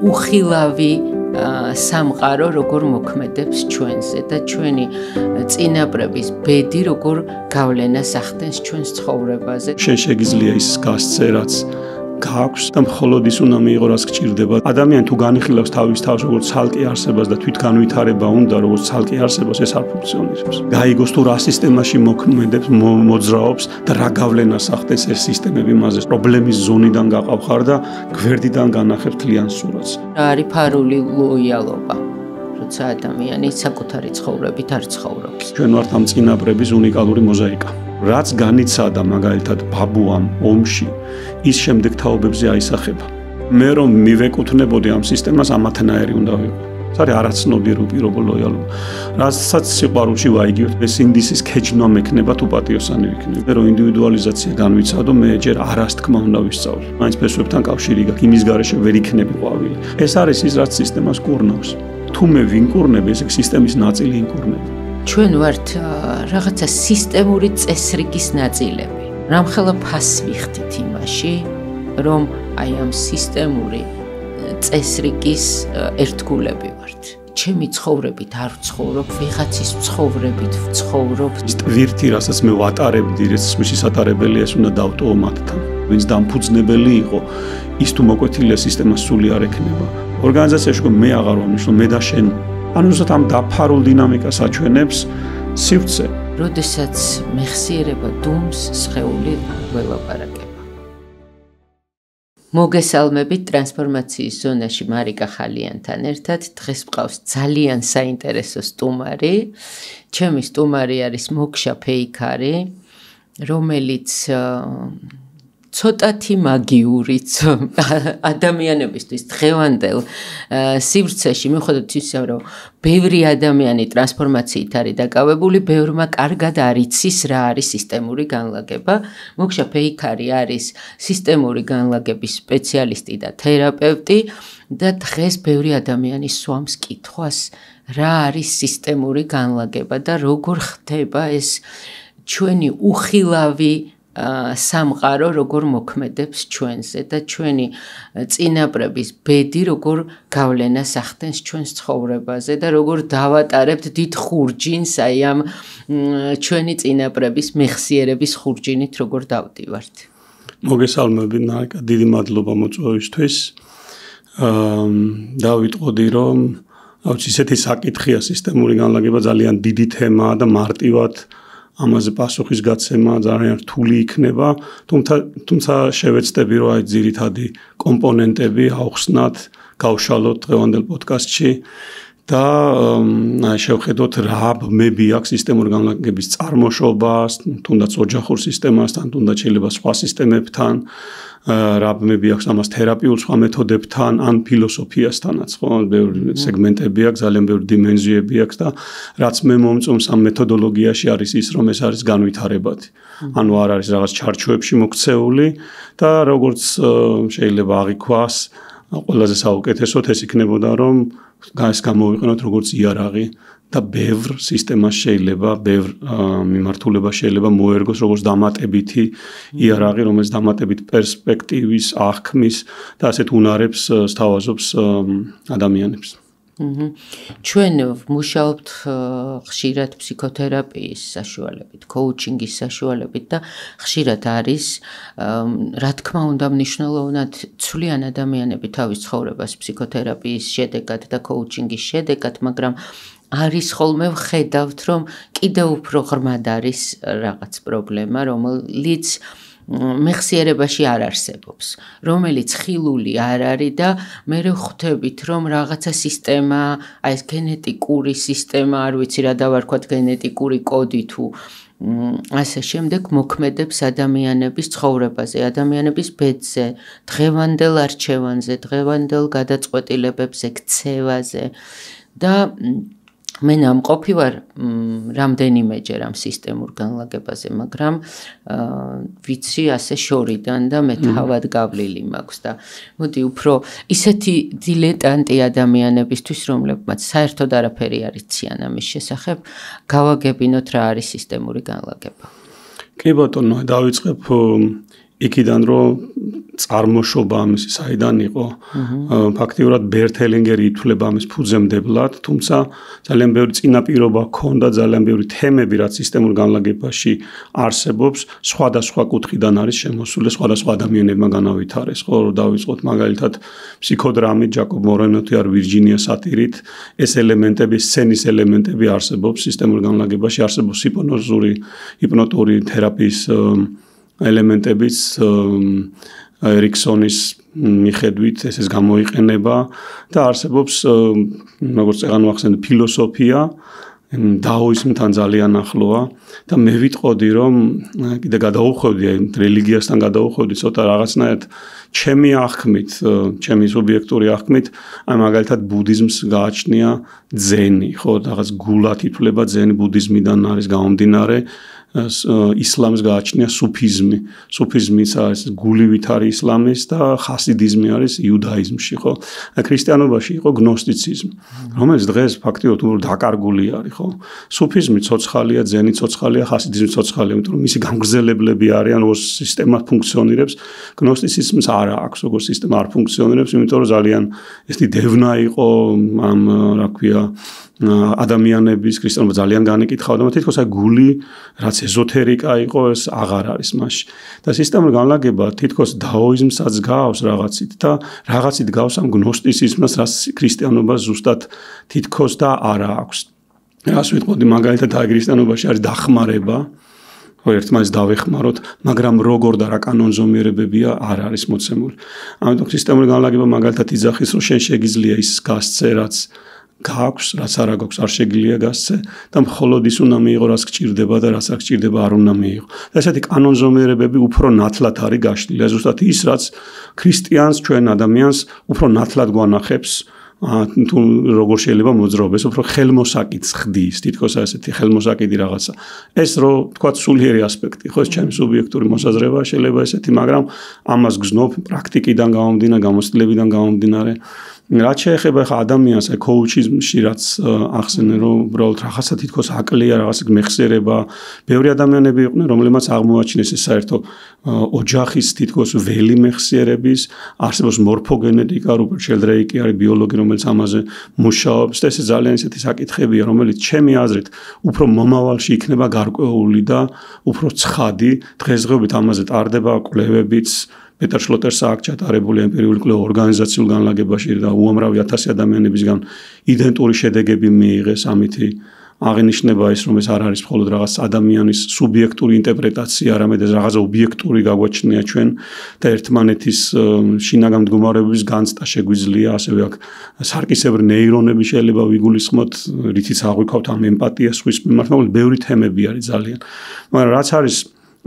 უხილავი სამყარო როგორ მოქმედებს ჩვენზე და ჩვენი წინაპრების ბედი როგორ გავლენას ახდენს ჩვენს ცხოვრებაზე. შენ შეგიძლია ის გასცე, რაც გააქვს და მხოლოდ ის უნდა მიიღო, რაც გჭირდება. ადამიანი თუ განიხილავს თავის თავს როგორც ცალკე არსებას და თვითგანვითარება უნდა როგორც ცალკე არსებას, ეს არ ფუნქციონირებს. გაიგოს თუ რა სისტემაში მოქმედებს, მოძრაობს და რა გავლენას ახდენს ეს სისტემები მასზე. პრობლემის ზონიდან გაყავხარ და გვერდიდან განახებ თლიან სურათს. რა არის ფარული ლოიალობა? როცა ადამიანი საკუთარი ცხოვრებით არ ცხოვრობს. ჩვენ ვართ ამ წინაპრების უნიკალური მოზაიკა. რაც განიცადა მაგალითად ბაბუამ ომში, ის შემდეგ თაობებზე აისახება. მე რომ მივეკუთვნებოდი ამ სისტემას, ამათნაირი უნდა ვიყო. ეს არის არაცნობიერო პირობო ლოიალობა. რასაც სიყვარულში ვაიგივთ, ეს ინდისის ქეჯნა მექნება თუ პატიოსანი ვიქნები. მე რომ ინდივიდუალიზაცია განვიცადო, მე ჯერ არას თქმა უნდა ვისწავლო. მაინც ფესვებთან კავშირი გაქვს, იმის გარეშე ვერ იქნები ყვავილი. ეს არის ის, რაც სისტემას კურნავს. თუ მე ვინკურნები, ეს სისტემის ნაწილი ინკურნები. ჩვენ ვართ რაღაცა სისტემური წესრიგის ნაწილები. რამხელა ფასს ვიხდით იმაში, რომ აი ამ სისტემური წესრიგის ერთგულები ვართ. ჩემი ცხოვრებით არ ვცხოვრობ, ვიღაცის ცხოვრებით ვცხოვრობ. ვირთი, რასაც მე ვატარებდი, ეს მისი სატარებელია, ეს უნდა დავტოვო მათთან. ვინც დამფუძნებელი იყო, ის თუ მოკვეთილია სისტემას სული არ ექნება. ორგანიზაციაში მე აღარ ვამნიშნო, მე და შენ. ანუ ზუსტად ამ დაფარულ დინამიკას აჩვენებს სივრცე. როდესაც მეხსიერება დუმს, სხეული ველაპარაკება. მოგესალმებით ტრანსფორმაციის ზონაში მარიკა ხალიანთან ერთად. დღეს მყავს ძალიან საინტერესო სტუმარი. ჩემი სტუმარი არის მოგშა ფეიქარი, რომელიც ცოტათი მაგიურიც ადამიანებისთვის დღევანდელ სივრცეში, მიუხედავად ისა, რომ ბევრი ადამიანი ტრანსფორმაციით არის დაკავებული, ბევრმა კარგად არ იცის რა არის სისტემური განლაგება. მოგშა ფეიქარი არის სისტემური განლაგების სპეციალისტი და თერაპევტი და დღეს ბევრი ადამიანი სვამს კითხვას, რა არის სისტემური განლაგება და როგორ ხდება ეს ჩვენი უხილავი სამყარო როგორ მოქმედებს ჩვენზე და ჩვენი წინაპრების ბედი როგორ გავლენას ახდენს ჩვენს ცხოვრებაზე და როგორ დავატარებთ დიდ ხურჯინს აი ამ ჩვენი წინაპრების მეხსიერების ხურჯინით როგორ დავდივართ. მოგესალმებით ნარიკა, დიდი მადლობა მოწვევისთვის. დავიტყოდი რომ ისეთი საკითხია სისტემური განლაგება ძალიან დიდი თემაა და მარტივად ამაზე პასუხის გაცემა ძალიან რთული იქნება, თუმცა შევეცდები რომ აი ძირითადი კომპონენტები ავხსნათ, გავშალოთ დღევანდელ პოდკასტში და შევხედოთ რა ბმები აქვს სისტემური განლაგების წარმოშობას, თუნდაც ოჯახურ სისტემასთან, თუნდაც შეიძლება სხვა სისტემებთან, რა ბმები აქვს ამას თერაპიულ სხვა მეთოდებთან, ან ფილოსოფიასთანაც, ხო, ბევრი სეგმენტები აქვს, ძალიან ბევრი დიმენზიები აქვს და რაც მე მომწონს ამ მეთოდოლოგიაში არის ის, რომ ეს არის განვითარებადი. ანუ არ არის რაღაც ჩარჩოებში მოქცეული და როგორც შეიძლება აღიქვას, ყველაზე საუკეთესოდ ეს იქნებოდა, რომ ეს გამოვიყენოთ როგორც იარაღი და ბევრ სისტემას შეიძლება, ბევრ მიმართულებას შეიძლება მოერგოს როგორც დამატებითი იარაღი, რომელიც დამატებით პერსპექტივის, აღქმის და ასეთ უნარებს სთავაზობს ადამიანებს. ჩვენ ვმუშაობთ ხშირად ფსიქოთერაპიის საშუალებით, კოუჩინგის საშუალებით და ხშირად არის, რა თქმა უნდა, მნიშვნელოვნად ცვლიან ადამიანები თავის ცხოვრებას ფსიქოთერაპიის შედეგად და კოუჩინგის შედეგად, მაგრამ არის ხოლმე ვხედავთ, რომ კიდევ უფრო ღრმად არის რაღაც პრობლემა, რომელიც მეხსიერებაში არ არსებობს, რომელიც ხილული არ არის და მე ხვდებით, რომ რაღაცა სისტემა, აი ეს გენეტიკური სისტემა, არ ვიცი რა დავარქვათ, გენეტიკური კოდი თუ ასე შემდეგ მოქმედებს ადამიანების ცხოვრებაზე, ადამიანების ბედზე, დღევანდელ არჩევანზე, დღევანდელ გადაწყვეტილებებზე, ქცევაზე და მე ნამყოფი ვარ რამდენიმეჯერ ამ სისტემურ განლაგებაზე, მაგრამ ვიცი ასე შორიდან და მე თავად გავლილი მაქვს და მოდი უფრო ისეთი დილეტანტი ადამიანებისთვის, რომლებმაც საერთოდ არაფერი არ იციან ამის შესახებ, გავაგებინოთ რა არის სისტემური განლაგება. კი ბატონო, დავიწყებ იქიდან რომ წარმოშობა ამისი საიდან იყო ფაქტიურად ბერტ-ჰელინგერი ითვლება ამის ფუძემდებლად, თუმცა ძალიან ბევრი წინაპირობა ჰქონდა, ძალიან ბევრი თემები, რაც სისტემურ განლაგებაში არსებობს, სხვადასხვა კუთხიდან არის შემოსული, სხვადასხვა ადამიანებმა განავითარეს, ხო, რომ დავიწყოთ მაგალითად ფსიქოდრამით, ჯაკობ მორენოთი არ ვირჯინია სატირით, ეს ელემენტები, სცენის ელემენტები არსებობს სისტემურ განლაგებაში, არსებობს ჰიპნოტური თერაპიის ელემენტებიც Erikssonis მიხედვით ეს გამოიყენება და არსებობს როგორც წეგანო ახსენე ფილოსოფია დაოიზმთან ძალიან ახლოა და მე ვიტყოდი რომ კიდე გადაუხვევდი რელიგიასთან გადაუხვევდი ცოტა რაღაცნაირად ჩემი აღქმით ჩემი სუბიექტური აღქმით აი მაგალითად ბუდიზმს გააჩნია ძენი ხო რაღაც გულად ითვლება ძენი ბუდიზმიდან არის გამომდინარე ისლამს გააჩნია სუფიზმი. სუფიზმიც არის გულივით არის ისლამის და ხასიდიზმი არის იუდაიზმში, ხო? ქრისტიანობაში იყო გნოსტიციზმი, რომელიც დღეს ფაქტიურად დაკარგული არის, ხო? სუფიზმი ცოცხალია, ძენი ცოცხალია, ხასიდიზმი ცოცხალია, იმიტომ რომ მისი გამგრძელებლები არიან, როგორც სისტემა ფუნქციონირებს. გნოსტიციზმს არ აქვს, როგორც სისტემა არ ფუნქციონირებს, იმიტომ რომ ძალიან ესეთი დევნა იყო ამ რა ქვია ადამიანების ქრისტიანობა ძალიან განეკითხავდა, მაგრამ თითქოს აი გული რაც ეზოთერიკა იყო ეს აღარ არის მასში. და სისტემური განლაგება თითქოს დაოიზმსაც გავს რაღაცით და რაღაცით გავს ამ გნოსტიციზმს, რაც ქრისტიანობას ზუსტად თითქოს და არა აქვს. რას ვიტყოდი მაგალითად აი ქრისტიანობაში არის დახმარება ხო ერთმანეთს დავეხმაროთ, მაგრამ როგორ და რა კანონზომიერებებია არ არის მოცემული. ამიტომ სისტემური განლაგება მაგალითად იძახის რომ შენ შეგიძლია ის გასცე რაც გაქვს, რაც არ გაქვს, არ შეგიძლია გასცე და მხოლოდ ის უნდა მიიღო, რაც გჭირდება და რაც არ გჭირდება, არ უნდა მიიღო. და ესეთი კანონზომიერებები უფრო ნათლად არის გაშლილი. ზუსტად ის, რაც ქრისტიანს, ჩვენ ადამიანს უფრო ნათლად გვანახებს, თუ როგორ შეიძლება მოძრაობდეს, უფრო ხელმოსაკიდს ხდის, თითქოს ესეთი ხელმოსაკიდი რაღაცა. ეს რო თქვა სულიერი ასპექტი, ხო, ეს ჩემი სუბიექტური მოსაზრება შეიძლება ესეთი, მაგრამ ამას გზნობ პრაქტიკიდან გამომდინარე, გამოცდილებიდან გამომდინარე. რაც შეეხება ხა ადამიანს აი კოუჩიზმში რაც ახსენე რომ უბრალოდ რაღაცა თითქოს აკლია რაღაცა მეხსიერება ბევრი ადამიანები იყვნენ რომლებმაც აღმოაჩინეს ეს საერთო ოჯახის თითქოს ველი მეხსიერების არსებობს მორფოგენეტიკა რუპერტ შელდრეიკი არის ბიოლოგი რომელიც ამაზე მუშაობს და ეს ძალიან ისეთი საკითხებია რომელიც ჩემი აზრით უფრო მომავალში იქნება გარკვეული და უფრო ცხადი დღესდღეობით ამაზე ტარდება კვლევებიც პეტერ შლოტერს აქვს ჩატარებული ემპირიული კვლევა ორგანიზაციულ განლაგებაში და უამრავი 1000 ადამიანებისგან იდენტური შედეგები მიიღეს ამითი აღინიშნება ის რომ ეს არ არის მხოლოდ რაღაც ადამიანის სუბიექტური ინტერპრეტაცია, არამედ ეს რაღაც ობიექტური გაგვაჩნია ჩვენ და ერთმანეთის შინაგან მდგომარეობის განცდა შეგვიძლია, ასევე აქ სარკისებრი ნეირონები შეიძლება ვიგულისხმოთ, რითიც აღვიქავთ ამ ემპათიას სხვის მიმართ, მაგრამ ბევრი თემები არის ძალიან. მაგრამ რაც არის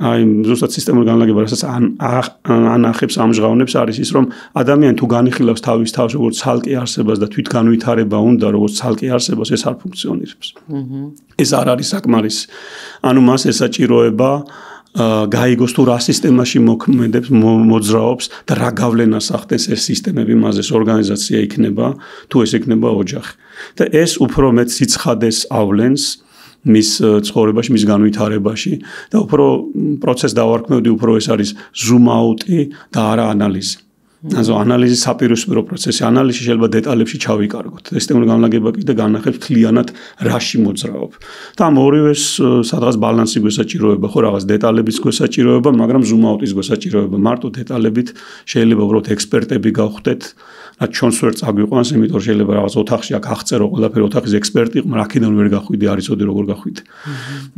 აი ზუსტად სისტემური განლაგება რასაც ანახებს ამჟღავნებს არის ის რომ ადამიანი თუ განიხილავს თავის თავს როგორც ცალკე არსებას და თვითგანვითარება უნდა როგორც ცალკე არსებას ეს არ ფუნქციონირებს. ეს არ არის საკმარისი. ანუ მას ესაჭიროება გაიგოს თუ რა სისტემაში მოქმედებს, მოძრაობს და რა გავლენას ახდენს ეს სისტემები მას ეს ორგანიზაცია იქნება, თუ ეს იქნება ოჯახი. და ეს უფრო მეტ სიცხადეს ავლენს მის ცხოვრებაში, მის განვითარებაში და უფრო პროცესს დავარქმევდი, უფრო ეს არის zoom out-ი და არა ანალიზი. Also ანალიზი საპირისპირო პროცესი, ანალიზი შეიძლება დეტალებში ჩავიკარგოთ. სისტემური განლაგება კიდე განახებს მთლიანად რაში მოძრაობ. და ამ ორივეს სადღაც ბალანსი გვესაჭიროება, ხო რაღაც დეტალების გვესაჭიროება, მაგრამ zoom out-ის გვესაჭიროება. მარტო დეტალებით შეიძლება უბრალოდ ექსპერტები გავხდეთ, რაც ჩვენს ვერ წაგვიყვანს, იმიტომ რომ შეიძლება რაღაც ოთახში აქ აღწერო ყველაფერი ოთახის ექსპერტი, მაგრამ აქედან ვერ გახვიდე, არ იცოდი როგორ გახვიდე.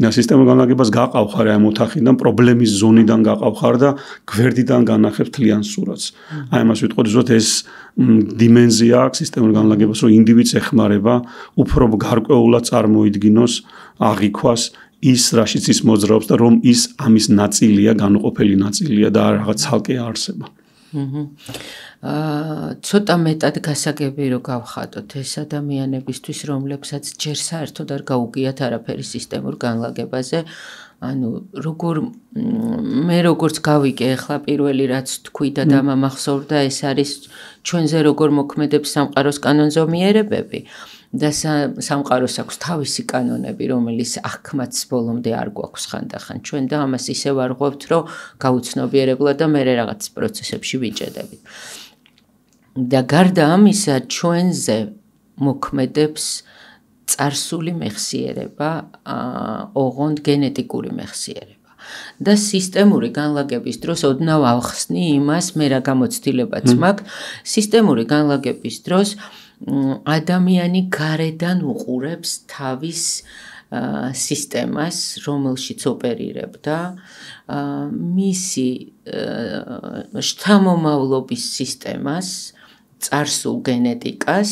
და სისტემურ განლაგებას გაყავხარ ამ ოთახიდან, პრობლემის ზონიდან გაყავხარ და გვერდიდან განახებ მთლიან სურათს. აი ამას ვიტყოდი, ზუსტად ეს დიმენზია აქვს სისტემურ განლაგებას, რომ ინდივიდს ეხმარება უფრო გარკვეულად წარმოიდგინოს, აღიქვას ის რაშიც ის მოძრაობს და რომ ის ამის ნაწილია, განუყოფელი ნაწილია და რაღაც ცალკე არსება. ცოტა მეტად გასაგები რომ გავხატოთ ეს ადამიანებისთვის, რომლებსაც ჯერ საერთოდ არ გაუგიათ არაფერი სისტემურ განლაგებაზე. ანუ მე როგორც გავიგე ახლა პირველი რაც თქვი და დამამახსოვრდა ეს არის ჩვენზე როგორ მოქმედებს სამყაროს კანონზომიერებები. და სამყაროს აქვს თავისი კანონები, რომელიც ახმაც ბოლომდე არ გვაქვს ხანდახან ჩვენ და ამას ისევ ვარღვევთ, რომ გაუცნობიერებლად და მე რაღაც პროცესებში ვიჭედებით. და გარდა ამისა, ჩვენზე მოქმედებს წარსული მეხსიერება, ოღონდ გენეტიკური მეხსიერება. და სისტემური განლაგების დროს ოდნავ ავხსნი იმას, მე რა გამოცდილებაც მაქვს, სისტემური განლაგების დროს ადამიანი გარედან უყურებს თავის სისტემას, რომელშიც ოპერირებდა, მისი შთამომავლობის სისტემას, წარსულ გენეტიკას,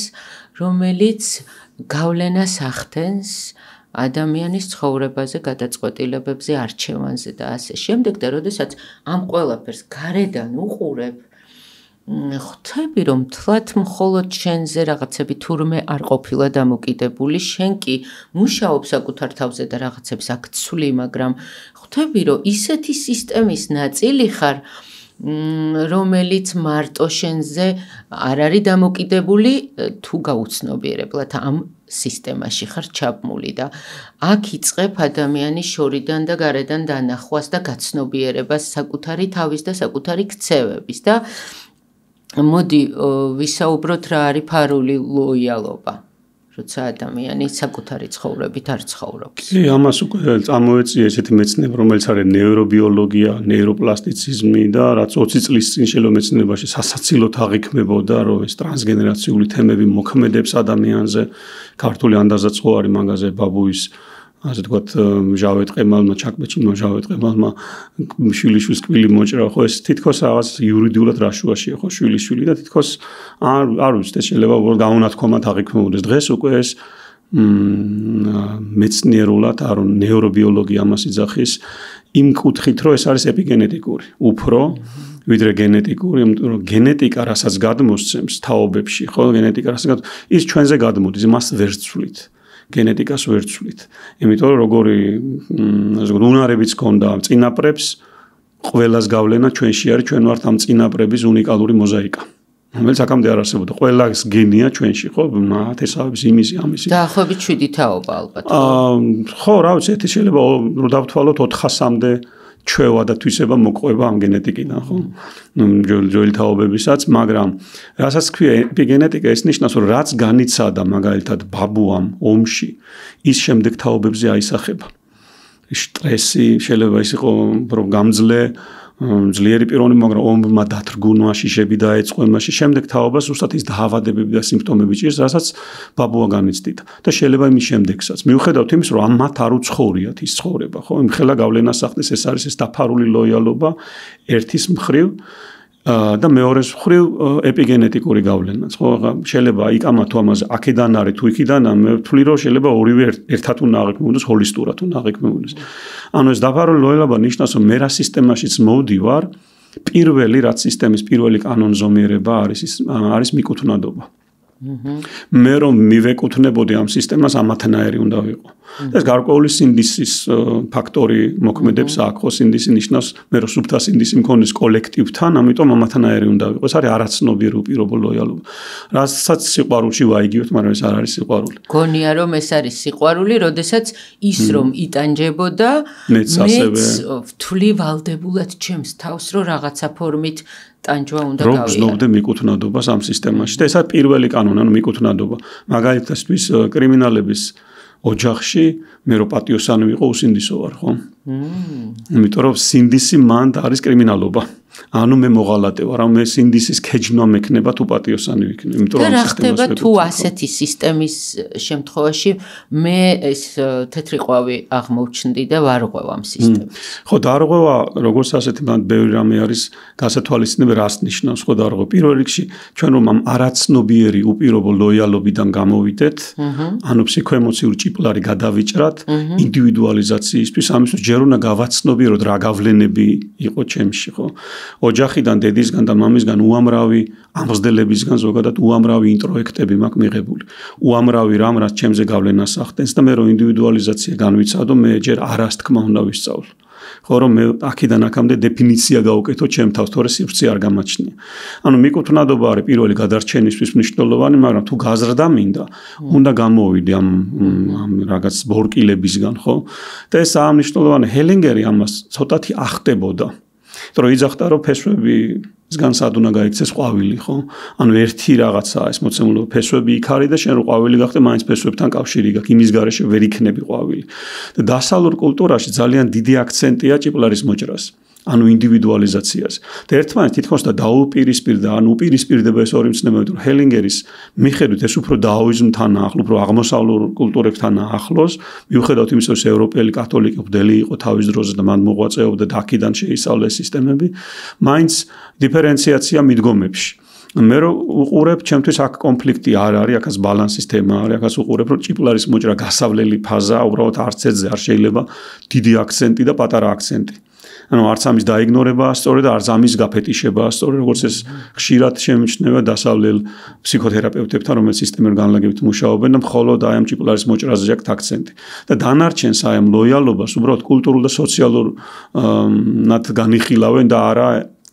რომელიც გავლენას ახდენს ადამიანის ცხოვრებაზე, გადაწყვეტილებებზე, არჩევანზე და ასე შემდეგ და როდესაც ამ ყველაფერს გარედან უყურებ, ხვდები რომ თლათ მხოლოდ შენზე რაღაცები თურმე არ ყოფილა დამოკიდებული, შენ კი მუშაობ საკუთარ თავზე და რაღაცებს აქ ცვლი, მაგრამ ხვდები რომ ისეთი სისტემის ნაწილი ხარ, რომელიც მარტო შენზე არ არის დამოკიდებული თუ გაუცნობიერებლად ამ სისტემაში ხარ ჩაბმული და აქ იწყებ ადამიანის შორიდან და გარედან დანახვას და გაცნობიერებას საკუთარი თავის და საკუთარი ქცევების და მოდი ვისაუბროთ რა არის ფარული ლოიალობა, როცა ადამიანი საკუთარი ცხოვრებით არ ცხოვრობს. კი, ამას უკვე წამოეწია ესეთი მეცნიერება, რომელიც არის ნეირობიოლოგია, ნეიროპლასტიციზმი და რაც 20 წლის წინ შეიძლება მეცნიერებაში სასაცილოდ აღიქმებოდა, რომ ეს ტრანსგენერაციული თემები მოქმედებს ადამიანზე. ქართული ანდაზაწყო არის მაგაზე ბაბუის ასე თქვათ მჟავე ტყემალმა ჩაკბეჭინმა მჟავე ტყემალმა შვილიშვილს კვილი მოჭრა ხო ეს თითქოს რაღაც იურიდიულად რაშუაშია ხო შვილიშვილი და თითქოს არ ვიცი ეს შეიძლება უბრალოდ გაუნათქვამად აღიქმებოდეს დღეს უკვე ეს მეცნიერულად არო ნეირობიოლოგია ამას იძახის იმ კუთხით რომ ეს არის ეპიგენეტიკური უფრო ვიდრე გენეტიკური იმიტომ რომ გენეტიკა რასაც გადმოსცემს თაობებში ხო გენეტიკა რასაც ის ჩვენზე გადმოდის მას ვერ ცვლით გენეტიკას ვერ ცვლით. იმიტომ რომ როგორი უნარებიც ქონდა წინაპრებს, ყველას გავლენა ჩვენში არის, ჩვენ ვართ ამ წინაპრების უნიკალური მოზაიკა. რომელიც აქამდე არ არსებობდა. ყველას გენია ჩვენში, ხო? ათესავების იმისი, ამისი. დაახლოებით 7 თაობა ალბათ. ხო, რა ვიცი, ერთი შეიძლება რომ დავთვალოთ 400-მდე ჩვევა და თვისება მოყვება ამ გენეტიკიდან, ხო? ძველი თაობებისაც, მაგრამ რასაც ქვია ეპიგენეტიკა, ეს ნიშნავს, რომ რაც განიცადა მაგალითად ბაბუამ ომში, ის შემდეგ თაობებზე აისახება. სტრესი შეიძლება ის იყო რომ გამძლე ძლიერი პიროვნება, მაგრამ ომმა დათრგუნვა, შიშები დაეწყო იმაში, შემდეგ თაობას ზუსტად ის დაავადებები და სიმპტომები ჭირს, რასაც ბაბუა განიცდიდა. და შეიძლება იმის შემდეგსაც. მიუხედავად იმის, რომ ამ მათ არ უცხოვრიათ ის ცხოვრება, ხო? იმხელა გავლენას ახდენს, ეს არის ეს დაფარული ლოიალობა ერთის მხრივ და მეორეს მხრივ ეპიგენეტიკური გავლენაც, ხო? შეიძლება იკამა თუ ამაზე აქედან არის თუ იქიდან, მე ვთვლი რომ შეიძლება ორივე ერთად უნდა აღიქმებოდეს, ჰოლისტურად უნდა აღიქმებოდეს. ანუ ეს დაფარული ლოიალობა ნიშნავს, რომ მე რა სისტემაშიც მოვდივარ, პირველი რაც სისტემის პირველი კანონზომიერება არის მიკუთვნადობა. მე რომ მივეკუთვნებოდი ამ სისტემას ამათნაირი უნდა ვიყო. ეს გარკვეული სინდისის ფაქტორი მოქმედებს აქ, ხო სინდისი ნიშნავს მე რომ სუფთა სინდისი მქონდეს კოლექტივთან, ამიტომ ამათნაირი უნდა ვიყო. ეს არის არაცნობიერი უპირობო ლოიალობა. რასაც სიყვარულში ვაიგივთ, მაგრამ ეს არ არის სიყვარული. გონია რომ ეს არის სიყვარული, როდესაც ის რომ იტანჯებოდა, მეც ვთვლი ვალდებულად ჩემს თავს, რომ რაღაცა ფორმით ტანჯვა უნდა გავიარე. რომ ზნობდე მიკუთვნადობას ამ სისტემაში. და ეს არის პირველი კანონი, ანუ მიკუთვნადობა. მაგალითისთვის კრიმინალების ოჯახში მე რო პატიოსანი ვიყო, უსინდისო ვარ, ხო? იმიტომ რომ სინდისი მანდ არის კრიმინალობა. ანუ მე მოღალატე ვარ, მე სინდისის ქეჯნა მექნება თუ პატიოსანი ვიქნები, იმიტომ რომ სისტემას ხდება თუ ასეთი სისტემის შემთხვევაში მე ეს თეთრი ყვავი აღმოჩნდი და ვარღვევ ამ სისტემას. ხო, დარღვევა, როგორც ასეთი მანდ ბევრი რამე არის გასათვალისწინებელი, რას ნიშნავს ხო დარღვევა. პირველ რიგში ჩვენ რომ ამ არაცნობიერი უპირობო ლოიალობიდან გამოვიდეთ, ანუ ფსიქოემოციური ჭიპლარი გადავიჭრათ ინდივიდუალიზაციისთვის, ამისთვის ჯერ უნდა გავაცნობიეროთ რა გავლენები იყო ჩემში, ხო? ოჯახიდან, დედისგან და მამისგან უამრავი ამბრძდებისგან ზოგადად უამრავი ინტროექტები მაქვს მიღებული. უამრავი რამ, რაც ჩემზე გავლენას ახდენს და მე რომ ინდივიდუალიზაცია განვიცადო, მე ჯერ არას თქმა უნდა ვისწავლო. ხო რომ მე აქედან აქამდე დეფინიცია გავუკეთო ჩემ თავს, თორე სივრცე არ გამაჩნია. ანუ მიკუთვნადობა არის პირველი გადარჩენისთვის მნიშვნელოვანი, მაგრამ თუ გაზრდა მინდა, უნდა გამოვიდე ამ რაღაც ბორკილებისგან, ხო? და ეს ამნიშნულოვანი ჰელინგერი ამას ცოტათი ახტებოდა. იმიტომ რომ იძახდა რომ ფესვები სგან სად უნდა გაიქცეს ყვავილი, ხო? ანუ ერთი რაღაცაა ეს მოცემულობა, ფესვები იქ არის და შენ რო ყვავილი გახდე, მაინც ფესვებთან კავშირი გაქვს, იმის გარეშე ვერ იქნები ყვავილი. და დასავლურ კულტურაში ძალიან დიდი აქცენტია ჭიპლარის მოჭრას. ანუ ინდივიდუალიზაციას. და ერთმანეთს თითქოს და დაუპირისპირდა, ანუ უპირისპირდება ეს ორი მცნებები, რომ ჰელინგერის მიხედვით ეს უფრო დაოიზმთან ახლოს, უფრო აღმოსავლურ კულტურებთან ახლოს, მიუხედავად იმისა, რომ ევროპელი კათოლიკე ბდელი იყო თავის დროზე და მან მოღვაწეობდა და აქედან შეისწავლა ეს სისტემები, მაინც დიფერენციაცია მიდგომებში. მე რო უყურებ, ჩემთვის აქ კონფლიქტი არ არის, აქაც ბალანსის თემა არის, აქაც უყურებ, რომ ჭიპლარის მოჭრა გასავლელი ფაზაა, უბრალოდ არც ერთზე არ შეიძლება დიდი აქცენტი და პატარა აქცენტი. ანუ არც ამის დაიგნორებაა სწორედ და არც ამის გაფეტიშებაა სწორედ, როგორც ეს ხშირად შემჩნევა დასავლელ ფსიქოთერაპევტებთან, რომელიც სისტემურ განლაგებით მუშაობენ და მხოლოდ აი ამ ჭიპლარის მოჭრაზე აქვს აქცენტი. და დანარჩენს აი ამ ლოიალობას უბრალოდ კულტურულ და სოციალურ ნად განიხილავენ და არა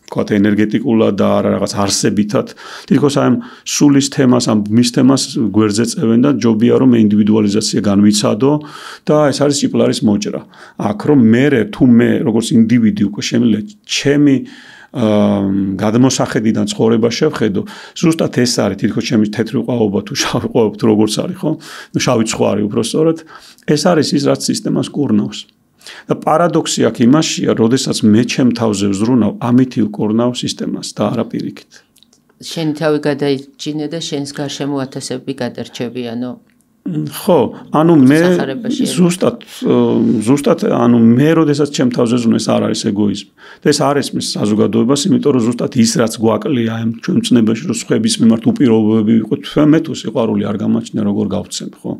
თქვათ ენერგეტიკულად და არა რაღაც არსებითად. თითქოს აი ამ სულის თემას, ამ მის თემას გვერდზე წევენ და ჯობია რომ ინდივიდუალიზაცია განვიცადო და ეს არის ჭიპლარის მოჭრა. აქ რომ მე თუ მე როგორც ინდივიდი უკვე შემიძლია ჩემი გადმოსახედიდან ცხოვრება შევხედო, ზუსტად ეს არის თითქოს ჩემი თეთრი ყვაობა თუ შავი ყვაობა თუ როგორც არის, ხო? შავი ცხვარი უბრალოდ. ეს არის ის რაც სისტემას კურნავს. და პარადოქსი აქ იმაშია, როდესაც მე ჩემ თავზე ვზრუნავ, ამითი უკურნავ სისტემას და არა პირიქით. შენი თავი გადაიჭინე და შენს გარშემო ათასები გადარჩებიანო. ხო, ანუ მე ზუსტად ანუ მე როდესაც ჩემ თავზე ზრუნავ, ეს არ არის ეგოიზმი. და ეს არ ესმის საზოგადოებას, იმიტომ რომ ზუსტად ის რაც გვაკლია ამ ჩვენ ცნებაში, რომ სხვების მიმართ უპირობოები ვიყოთ, მე თუ სიყვარული არ გამაჩნია, როგორ გავცემ, ხო?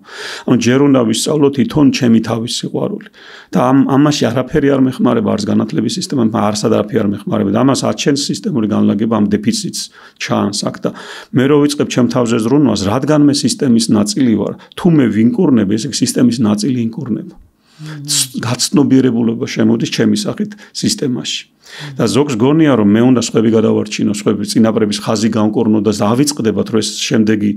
ანუ ჯერ უნდა ვისწავლო თვითონ ჩემი თავის სიყვარული. და ამაში არაფერი არ მეხმარება, არც განათლების სისტემამ, არც არაფერი არ მეხმარება. და ამას აჩენს სისტემური განლაგება, ამ დეფიციტს ჩანს აქ და მე რო ვიწყებ ჩემ თავზე ზრუნვას, რადგან მე სისტემის ნაწილი ვარ, თუ მე ვინკურნებ, ესე სისტემის ნაწილი ინკურნება. გაცნობიერებულობა შემოდის ჩემი სახით სისტემაში. და ზოგს გონია რომ მე უნდა სხვები გადავარჩინო, სხვები წინაპრების ხაზი განკურნო და დავიწყდებათ რომ ეს შემდეგი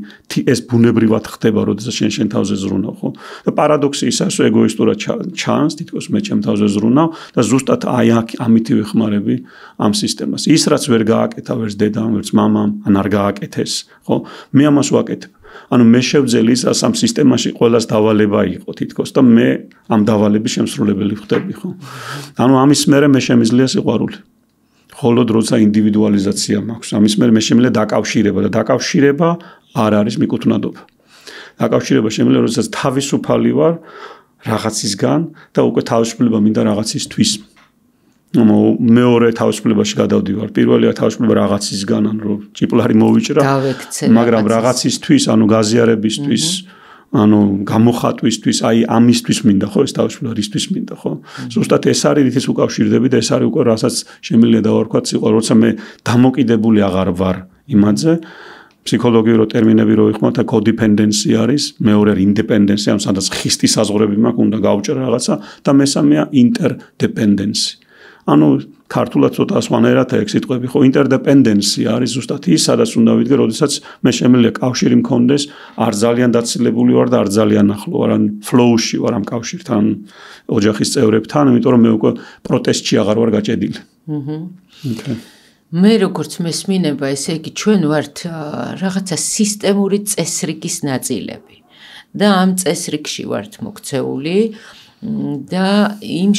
ეს ბუნებრივად ხდება, როდესაც შენ თავზე ზრუნავ, ხო? და პარადოქსი ისაა, რომ ეგოისტურად ჩანს, თითქოს მე ჩემ თავზე ზრუნავ და ზუსტად აი ამითი ვეხმარები ამ სისტემას. ის რაც ვერ გააკეთა ვერც დედამ, ვერც მამამ, ან არ გააკეთეს, ხო? მე ამას ვაკეთებ. ანუ მე შევძელი ის ამ სისტემაში ყველას დავალება იყო თითქოს და მე ამ დავალების შემსრულებელი ვხდები, ხო? ანუ ამის მერე მე შემიძლია სიყვარული. მხოლოდ როცა ინდივიდუალიზაცია მაქვს, ამის მერე მე შემიძლია დაკავშირება და დაკავშირება არ არის მიკუთვნადობა. დაკავშირება შემიძლია როდესაც თავისუფალი ვარ რაღაცისგან და უკვე თავისუფლება მინდა რაღაცისთვის. მეორე თავისუფლებაში გადავდივარ. პირველი თავისუფლება რაღაცისგან, ანუ რომ ჭიპლარი მოვიჭრა, მაგრამ რაღაცისთვის, ანუ გაზიარებისთვის, ანუ გამოხატვისთვის, აი ამისთვის მინდა, ხო, ეს თავისუფლება რისთვის მინდა, ხო? ზუსტად ეს არის რითიც უკავშირდები და ეს არის უკვე რასაც შემიძლია დავარქვათ სიყვარული, როცა მე დამოკიდებული აღარ ვარ იმაზე. ფსიქოლოგიური ტერმინები რო ვიხმართ, კოდიპენდენსი არის, მეორე ინდეპენდენსი, ანუ სადაც ხისტი საზღვრები მაქვს, უნდა გავუჭრა რაღაცა და მესამეა ინტერდეპენდენსი. ანუ ქართულად ცოტა სხვანაირად ეგ სიტყვები, ხო, ინტერდეპენდენსი არის ზუსტად ის, სადაც უნდა ვიდგე, როდესაც მე შემიძლია კავშირი მქონდეს, არ ძალიან დაცილებული ვარ და არ ძალიან ახლო ვარ, ან ფლოუში ვარ ამ კავშირთან, ოჯახის წევრებთან, იმიტომ რომ მე უკვე პროტესტში აღარ ვარ გაჭედილი. მე როგორც მესმინება, ესე იგი ჩვენ ვართ რაღაცა სისტემური წესრიგის ნაწილები და ამ წესრიგში ვართ მოქცეული. და იმ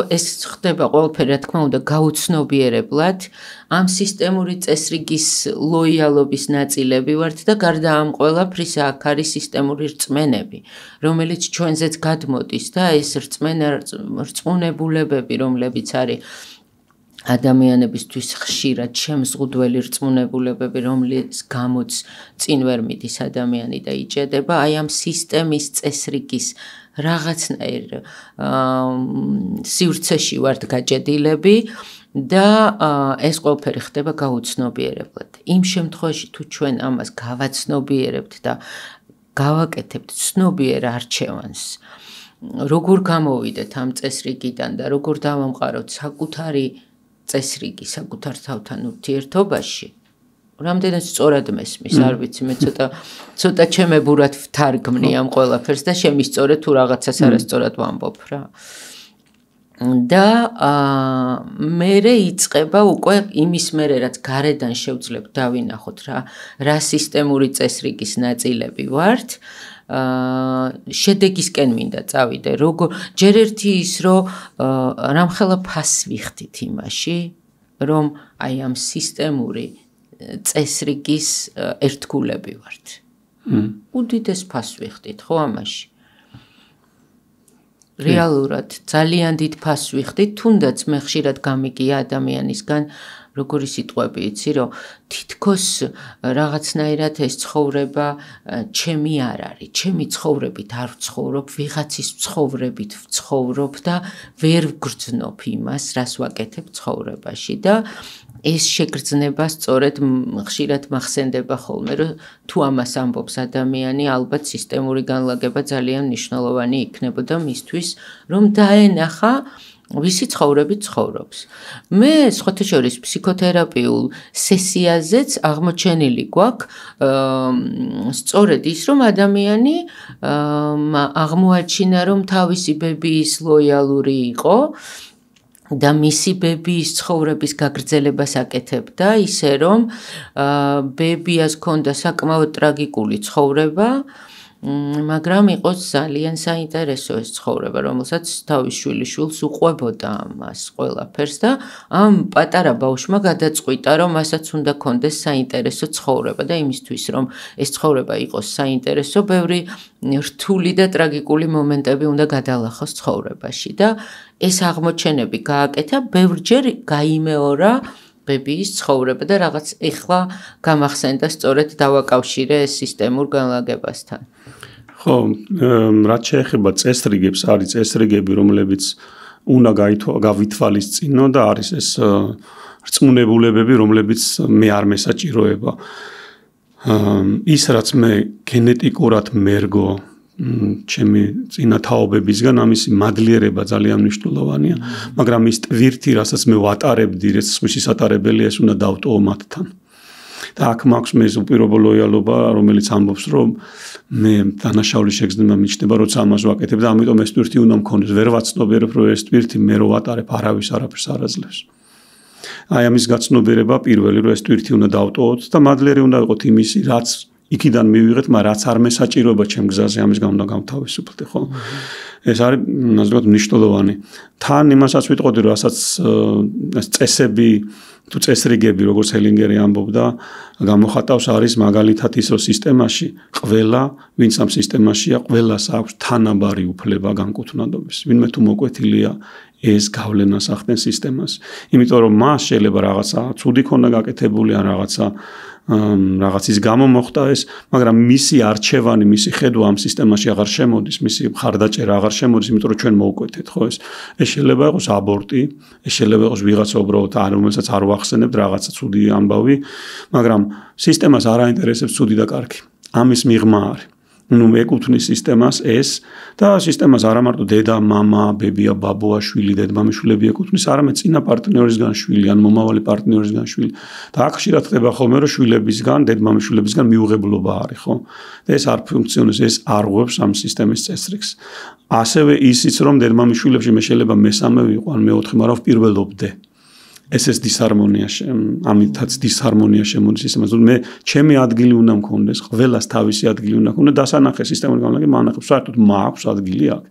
ეს ხდება ყველაფერი, რა თქმა უნდა, გაუცნობიერებლად, ამ სისტემური წესრიგის ლოიალობის ნაწილები ვართ და გარდა ამ ყველაფრისა აქ არის სისტემური რწმენები, რომელიც ჩვენზეც გადმოდის და ეს რწმუნებულებები, რომლებიც არის ადამიანებისთვის ხშირად შემზღუდველი რწმუნებულებები, რომლის გამოც წინ ვერ მიდის ადამიანი და იჭედება, აი ამ სისტემის წესრიგის რაღაცნაირ სივრცეში ვართ გაჭედილები და ეს ყველაფერი ხდება გაუცნობიერებლად. იმ შემთხვევაში თუ ჩვენ ამას გავაცნობიერებთ და გავაკეთებთ ცნობიერ არჩევანს როგორ გამოვიდეთ ამ წესრიგიდან და როგორ დავამყაროთ საკუთარი წესრიგი საკუთარ თავთან ურთიერთობაში. რამდენად სწორად მესმის, არ ვიცი, მე ცოტა ჩემებურად ვთარგმნი ამ ყველაფერს და შემისწორე თუ რაღაცას არასწორად ვამბობ რა. და მერე იწყება უკვე იმის მერე რაც გარედან შევძლებთ დავინახოთ რა სისტემური წესრიგის ნაწილები ვართ. შედეგისკენ მინდა წავიდე. ჯერ ერთი ის რომ რამხელა ფასს ვიხდით იმაში, რომ აი ამ სისტემური წესრიგის ერთგულები ვართ. უდიდეს ფასს ვიხდით ხო ამაში? რეალურად ძალიან დიდ ფასს ვიხდით, თუნდაც მე ხშირად გამიგია ადამიანისგან როგორი სიტყვები იცი, რომ თითქოს რაღაცნაირად ეს ცხოვრება ჩემი არ არის, ჩემი ცხოვრებით არ ვცხოვრობ, ვიღაცის ცხოვრებით ვცხოვრობ და ვერ ვგრძნობ იმას, რას ვაკეთებ ცხოვრებაში და ეს შეგრძნება სწორედ ხშირად მახსენდება ხოლმე, რომ თუ ამას ამბობს ადამიანი, ალბათ სისტემური განლაგება ძალიან მნიშვნელოვანი იქნებოდა მისთვის, რომ დაენახა ვისი ცხოვრებით ცხოვრობს. მე სხვათა შორის ფსიქოთერაპიულ სესიაზეც აღმოჩენილი გვაქვს სწორედ ის, რომ ადამიანი აღმოაჩინა, რომ თავისი ბებიის ლოიალური იყო და მისი ბებიის ცხოვრების გაგრძელებას აკეთებდა, ისე რომ ბებიას ჰქონდა საკმაოდ ტრაგიკული ცხოვრება, მაგრამ იყო ძალიან საინტერესო ეს ცხოვრება, რომელსაც თავის შვილიშვილს უყვებოდა ამას ყველაფერს და ამ პატარა ბავშვმა გადაწყვიტა, რომ მასაც უნდა ჰქონდეს საინტერესო ცხოვრება და იმისთვის, რომ ეს ცხოვრება იყოს საინტერესო, ბევრი რთული და ტრაგიკული მომენტები უნდა გადალახოს ცხოვრებაში და ეს აღმოჩენები გააკეთა, ბევრჯერ გაიმეორა ბებიის ცხოვრება და რაღაც ეხლა გამახსენდა სწორედ დავაკავშირე ეს სისტემურ განლაგებასთან. ხო, რაც შეეხება წესრიგებს, არის წესრიგები, რომლებიც უნდა გავითვალისწინო და არის ეს რწმუნებულებები, რომლებიც მე არ მესაჭიროება. ის რაც მე გენეტიკურად მერგო ჩემი წინა თაობებისგან ამისი მადლიერება ძალიან მნიშვნელოვანია, მაგრამ ის ტვირთი, რასაც მე ვატარებდი, რაც სხვისის ატარებელია, ეს უნდა დავტოვო მათთან. და აქ მაქვს მე უპირობო ლოიალობა, რომელიც ამბობს, რომ მე დანაშაულის შეგრძნება მიჩნდება, როცა ამას ვაკეთებ და ამიტომ ეს ტვირთი უნდა მქონდეს. ვერ ვაცნობიერებ, რომ ეს ტვირთი მე რო ვატარებ, არავის არაფერს არ აძლევს. აი ამის გაცნობიერება პირველი, რომ ეს ტვირთი უნდა დავტოვოთ და მადლიერი უნდა ვიყოთ იმისი, რაც იქიდან მივიღეთ, მაგრამ რაც არ მესაჭიროება ჩემ გზაზე, ამის გამო უნდა გამთავისუფლდე, ხო? ეს არის ნაზრად მნიშვნელოვანი. თან იმასაც ვიტყოდი, რომ რასაც ეს წესები თუ წესრიგები, როგორც ჰელინგერი ამბობდა, გამოხატავს არის მაგალითად ის, რომ სისტემაში ყველა, ვინც ამ სისტემაშია, ყველას აქვს თანაბარი უფლება განკუთვნადობის. ვინმე თუ მოკვეთილია ეს გავლენას ახდენს სისტემას. იმიტომ რომ მას შეიძლება რაღაცა ცუდი ქონა გაკეთებული ან რაღაცის გამო მოხდა ეს, მაგრამ მისი არჩევანი, მისი ხედვა ამ სისტემაში აღარ შემოდის, მისი მხარდაჭერა აღარ შემოდის, იმიტომ რომ ჩვენ მოვკვეთეთ, ხო ეს შეიძლება იყოს აბორტი, ეს შეიძლება იყოს ვიღაცა უბრალოდ რომელსაც არ ვახსენებთ რაღაცა ცუდი ამბავი, მაგრამ სისტემას არ აინტერესებს ცუდი და კარგი. ამის მიღმა არის. ნუ ეკუთვნის სისტემას ეს და სისტემას არა მარტო დედა, მამა, ბებია, ბაბუა, შვილი, დედმამიშვილები ეკუთვნის, არამედ წინა პარტნიორისგან შვილი ან მომავალი პარტნიორისგან შვილი. და აქ ხშირად ხდება ხოლმე, რომ შვილებისგან, დედმამიშვილებისგან მიუღებლობა არის, ხო? და ეს არ ფუნქციონირებს, ეს არ ღვევს ამ სისტემის წესრიგს. ასევე ისიც, რომ დედმამიშვილებში მე შეიძლება მესამე ვიყო ან მეოთხე, მაგრამ ვპირველობდე. ეს დისჰარმონია, ამითაც დისჰარმონია შემოდის სისტემას. მე ჩემი ადგილი უნდა მქონდეს, ყველას თავისი ადგილი უნდა მქონდეს, დასანახე სისტემური განლაგება ანახებს, საერთოდ მაქვს ადგილი აქ.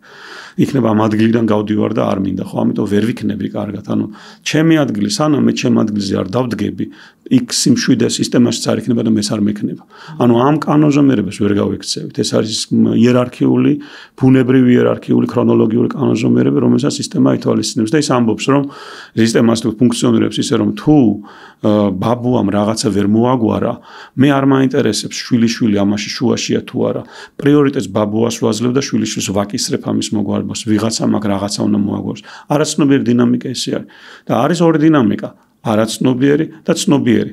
იქნება ამ ადგილიდან გავდივარ და არ მინდა, ხო, ამიტომ ვერ ვიქნები კარგად. ანუ ჩემი ადგილი, სანამ მე ჩემ ადგილზე არ დავდგები, იქ სიმშვიდე სისტემაშიც არ იქნება და მეც არ მექნება. ანუ ამ კანონზომიერებას ვერ გავიქცევით. ეს არის იერარქიული, ბუნებრივი იერარქიული, ქრონოლოგიური კანონზომიერება, რომელსაც სისტემა ითვალისწინებს და ის ამბობს, რომ სისტემას თუ ფუნქციონირებს ისე, რომ თუ ბაბუამ რაღაცა ვერ მოაგვარა, მე არ მაინტერესებს შვილიშვილი ამაში შუაშია თუ არა. პრიორიტეტს ბაბუას ვაძლევ და შვილიშვილს ვაკისრებ ამის მოგვარებას. ვიღაცა მაგ რაღაცა უნდა მოაგვაროს. არაცნობიერი დინამიკა ესე არის. და არის ორი დინამიკა. არაცნობიერი და ცნობიერი.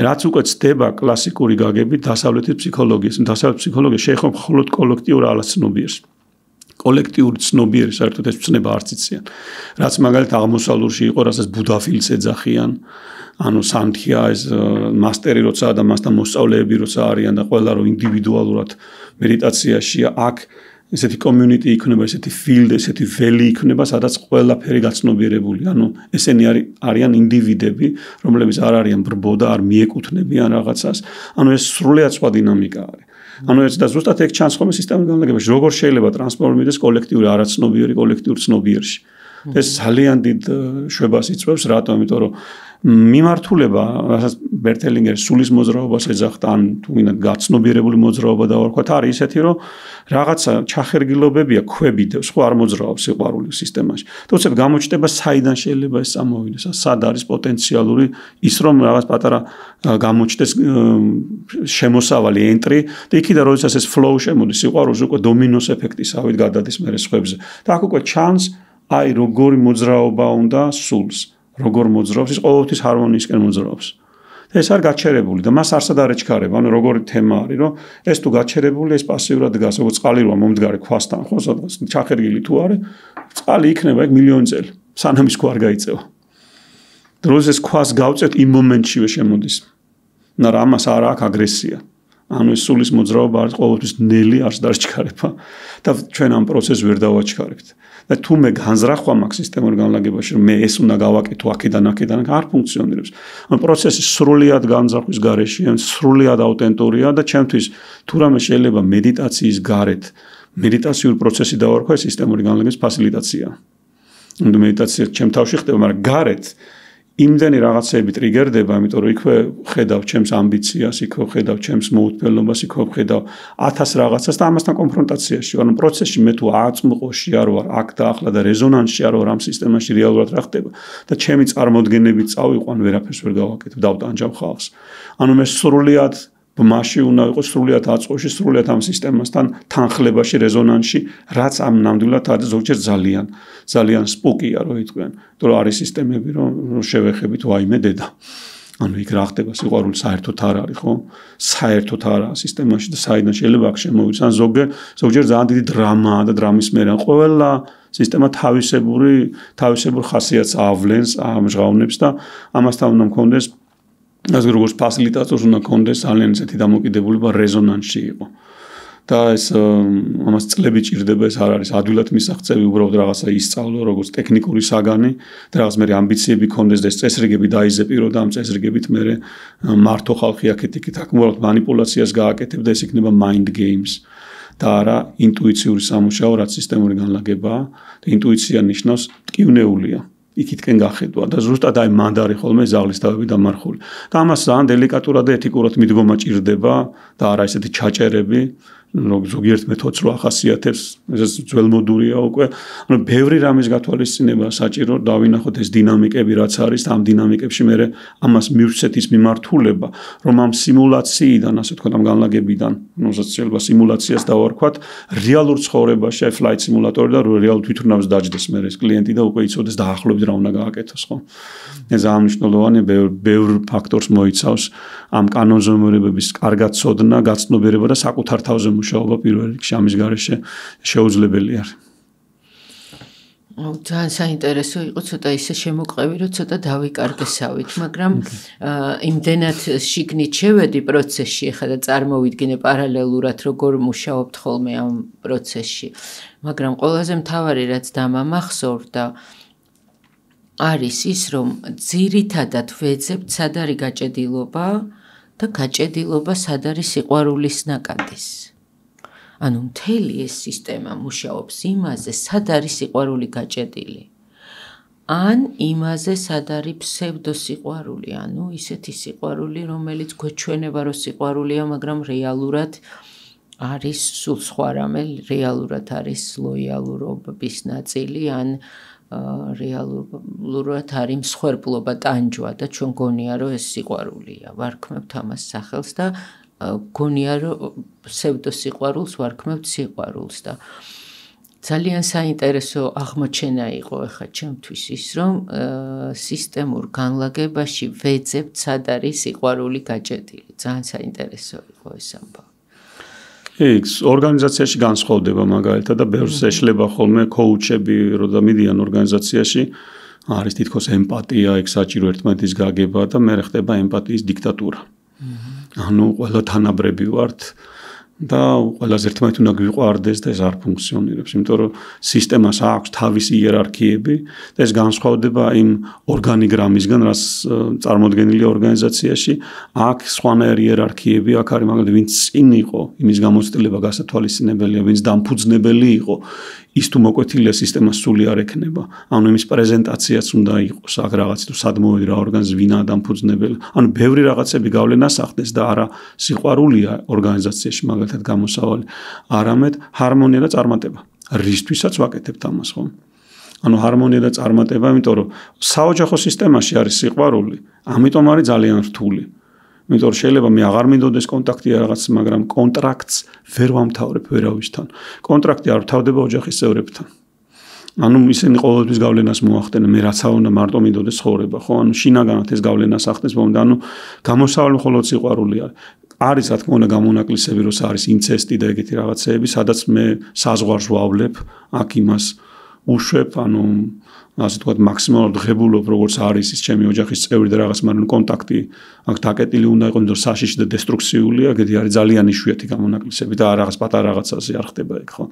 რაც უკვე ცდება კლასიკური გაგებით დასავლეთის ფსიქოლოგიის. დასავლეთის ფსიქოლოგია შეეხება მხოლოდ კოლექტიურ ალაცნობიერს. კოლექტიური ცნობიერი საერთოდ ეს ცნება არც იციან. რაც მაგალითად აღმოსავლურში იყო, რასაც ბუდაფილს ეძახიან, ანუ სანთია ეს მასტერი როცა და მასთან მოსწავლეები როცა არიან და ყველა რო ინდივიდუალურად მედიტაციაშია, აქ ესეთი community იქნება, ესეთი field, ესეთი valley იქნება, სადაც ყველაფერი გაცნობიერებული. ანუ ესენი არიან ინდივიდები, რომლებიც არ არიან ბრბო და არ მიეკუთვნებიან რაღაცას. ანუ ეს სრულიად სხვა დინამიკა არის. ანუ ეს და ზუსტად ეგ ჩანს ხოლმე სისტემის განლაგებაში, როგორ შეიძლება ტრანსფორმირდეს კოლექტიური არაცნობიერი კოლექტიურ ცნობიერში. ეს ძალიან დიდ შვებას იწვევს, რატომ? იმიტომ რომ მიმართულება, რასაც ბერტელინგერი სულის მოძრაობას ეძახდა, ან თუ მინდა გაცნობიერებული მოძრაობა დავარქვათ, არის ისეთი, რომ რაღაცა ჩახერგილობებია ქვებიდევს, ხო არ მოძრაობს სიყვარული სისტემაში. თუმცა გამოჩნდება საიდან შეიძლება ეს წამოვიდეს, სად არის პოტენციალური ის რომ რაღაც პატარა გამოჩნდეს შემოსავალი ენტრი და იქიდან როდესაც ეს flow შემოდის სიყვარულს უკვე დომინოს ეფექტისავით გადადის მერე სხვებზე. და აქ უკვე ჩანს აი როგორი მოძრაობა უნდა სულს, როგორ მოძრაობს, ის ყოველთვის ჰარმონიისკენ მოძრაობს. და ეს არ გაჩერებული და მას არსად არ ეჩქარება, ანუ როგორი თემა არის, რომ ეს თუ გაჩერებული, ეს პასიურად დგას, როგორც წყალი როა მომდგარი ქვასთან, ხო, სადღაც ჩახერგილი თუ არის, წყალი იქნება ეგ მილიონი წელი, სანამ ის ქვა არ გაიწევა. დროზე ეს ქვას გავწევთ იმ მომენტშივე შემოდის. და ამას არ აქვს აგრესია. ანუ ეს სულის მოძრაობა არის ყოველთვის ნელი, არც დაჩქარება და ჩვენ ამ პროცესს ვერ დავაჩქარებთ. და თუ მე განზრახვა მაქვს სისტემურ განლაგებაში, რომ მე ეს უნდა გავაკეთო აქედან არ ფუნქციონირებს. ანუ პროცესი სრულიად განზრახვის გარეშე, სრულიად აუთენტურია და ჩემთვის თუ რამე შეიძლება მედიტაციის გარეთ, მედიტაციური პროცესი დავარქვა ეს სისტემური განლაგების ფასილიტაცია. ანუ მედიტაცია ჩემ თავში ხდება, მაგრამ გარეთ იმდენი რაღაცები ტრიგერდება, იმიტომ რომ იქვე ხედავ ჩემს ამბიციას, იქვე ხედავ ჩემს მოუთმელობას, იქვე ხედავ 1000 რაღაცას და ამასთან კონფრონტაციაში ვარ. ანუ პროცესში მე თუ აწმყოში არ ვარ, აქ და ახლა და რეზონანსში არ ვარ ამ სისტემაში რეალურად რა ხდება და ჩემი წარმოდგენებით წავიყვან, ვერაფერს ვერ გავაკეთებ, დავტანჯავ ხალხს. ანუ მე სრულიად ბმაში უნდა იყოს, სრულიად აწყოში, სრულიად ამ სისტემასთან თანხლებაში, რეზონანსში, რაც ამ ნამდვილად არის ზოგჯერ ძალიან სპუკია რო იტყვიან. იმიტომ რომ არის სისტემები, რომ შევეხებით ვაიმე დედა. ანუ იქ რა ხდება, სიყვარული საერთოდ არ არის, ხო? საერთოდ არა სისტემაში და საიდან შეიძლება აქ შემოვიდეს. ან ზოგჯერ ძალიან დიდი დრამაა და დრამის მერე ყველა სისტემა თავისებურ ხასიათს ავლენს, ამჟღავნებს და ამასთან უნდა მქონდეს ასე როგორც ფასილიტატორს უნდა კონდეს ძალიან ისეთი დამოკიდებულება რეზონანსში იყო. და ეს ამას წლები ჭირდება, ეს არ არის ადვილად მისაღწევი, უბრალოდ რაღაცა ისწავლო, როგორც ტექნიკური საგანი და რაღაც მე ამბიციები კონდეს და ეს წესრიგები დაიზეპირო და ამ წესრიგებით მე მართო ხალხი აქეთ-იქით აქ უბრალოდ манипуляციას გააკეთებ და ეს იქნება mind games. და არა ინტუიციური სამუშაო, რაც სისტემური განლაგებაა და ინტუიცია ნიშნავს ტკივნეულია. იქითკენ გახედვა და ზუსტად აი მანდ არის ხოლმე ზაღლის თავები დამარხული. და ამას ძალიან დელიკატურად და ეთიკურად მიდგომა ჭირდება და არა ესეთი ჩაჭერები, ზოგიერთ მეთოდს რო ახასიათებს, ეს ძველმოდურია უკვე. ანუ ბევრი რამის გათვალისწინება საჭირო, დავინახოთ ეს დინამიკები რაც არის და ამ დინამიკებში მე ამას მივცეთ ის მიმართულება, რომ ამ სიმულაციიდან, ასე ვთქვათ, ამ განლაგებიდან, რომელსაც შეიძლება სიმულაციას დავარქვათ, რეალურ ცხოვრებაში, აი flight simulator და რეალურ თვითმფრინავს დაჯდეს მე ეს კლიენტი და უკვე იცოდეს დაახლოებით რა უნდა გააკეთოს, ხო? ეს ძალიან მნიშვნელოვანია, ბევრ ფაქტორს მოიცავს ამ კანონზომიერებების კარგად ცოდნა, გაცნობიერება და საკუთარ თავზე მუშაობა პირველ რიგში ამის გარეშე შეუძლებელი არის. ძალიან საინტერესო იყო, ცოტა ისე შემოყევი, რომ ცოტა დავიკარგესავით, მაგრამ იმდენად შიგნით შევედი პროცესში, ახლა და წარმოვიდგინე პარალელურად როგორ მუშაობთ ხოლმე ამ პროცესში. მაგრამ ყველაზე მთავარი რაც დამამახსოვრდა არის ის, რომ ძირითადად ვეძებთ სად არის გაჭედილობა და გაჭედილობა სად არის სიყვარულის ნაკადის. ანუ მთელი ეს სისტემა მუშაობს იმაზე, სად არის სიყვარული გაჭედილი. ან იმაზე, სად არის ფსევდოსიყვარული, ანუ ისეთი სიყვარული, რომელიც გვეჩვენება, რომ სიყვარულია, მაგრამ რეალურად არის სულ სხვა რამე, რეალურად არის ლოიალურობის ნაწილი, ან რეალურად არის მსხვერპლობა, ტანჯვა და ჩვენ გონია, რომ ეს სიყვარულია. ვარქმევთ ამას სახელს და გონია, რომ ფსევდოსიყვარულს ვარქმევთ სიყვარულს და ძალიან საინტერესო აღმოჩენა იყო ახლა ჩემთვის ის, რომ სისტემურ განლაგებაში ვეძებთ სად არის სიყვარული გაჭედილი. ძალიან საინტერესო იყო ეს ამბავი. იქ ორგანიზაციაში განსხვავდება მაგალითად და ბევრს ეშლება ხოლმე კოუჩები, როცა მიდიან ორგანიზაციაში, არის თითქოს ემპათია, ეგ საჭირო ერთმანეთის გაგება და მე ხდება ემპათიის დიქტატურა. ანუ ყველა თანაბრები ვართ და ყველას ერთმანეთი უნდა გვიყვარდეს და ეს არ ფუნქციონირებს, იმიტომ რომ სისტემას აქვს თავისი იერარქიები და ეს განსხვავდება იმ ორგანიგრამისგან, რაც წარმოდგენილია ორგანიზაციაში. აქ სხვანაირი იერარქიები, აქ არის მაგალითად ვინც წინ იყო, იმის გამოცდილება გასათვალისწინებელია, ვინც დამფუძნებელი იყო, ის თუ მოკვეთილია სისტემას სული არ ექნება. ანუ იმის პრეზენტაციაც უნდა იყოს, აქ რაღაც თუ სადმოვედი რა ორგანიზაცია ვინაა დამფუძნებელი. ანუ ბევრი რაღაცები გავლენას ახდენს და არა სიყვარულია ორგანიზაციაში მაგალითად გამოსავალი, არამედ ჰარმონია და წარმატება. რისთვისაც ვაკეთებთ ამას, ხო? ანუ ჰარმონია და წარმატება, იმიტომ რომ საოჯახო სისტემაში არის სიყვარული, ამიტომ არის ძალიან რთული. იმიტომ რომ შეიძლება მე აღარ მინდოდეს კონტაქტი რაღაც, მაგრამ კონტრაქტს ვერ ვამთავრებ ვერავისთან. კონტრაქტი არ ვთავდება ოჯახის წევრებთან. ანუ ისინი ყოველთვის გავლენას მოახდენენ, მე რაც უნდა მარტო მინდოდეს ცხოვრება, ხო? ანუ შინაგანად ეს გავლენას ახდენს, მომდა, ანუ გამოსავალი მხოლოდ სიყვარული არის. არის რა თქმა უნდა გამონაკლისები, როცა არის ინცესტი და ეგეთი რაღაცეები, სადაც მე საზღვარს ვავლებ, აქ იმას უშვებ, ანუ ასე თქვა მაქსიმალურად ღებულობ, როგორც არის ის ჩემი ოჯახის წევრი და რაღაც, მაგრამ კონტაქტი აქ დაკეტილი უნდა იყოს, იმიტომ რომ საშიში და დესტრუქციულია, ეგეთი არის ძალიან იშვიათი გამონაკლისები და რაღაც პატარა რაღაცაზე არ ხდება ეგ, ხო?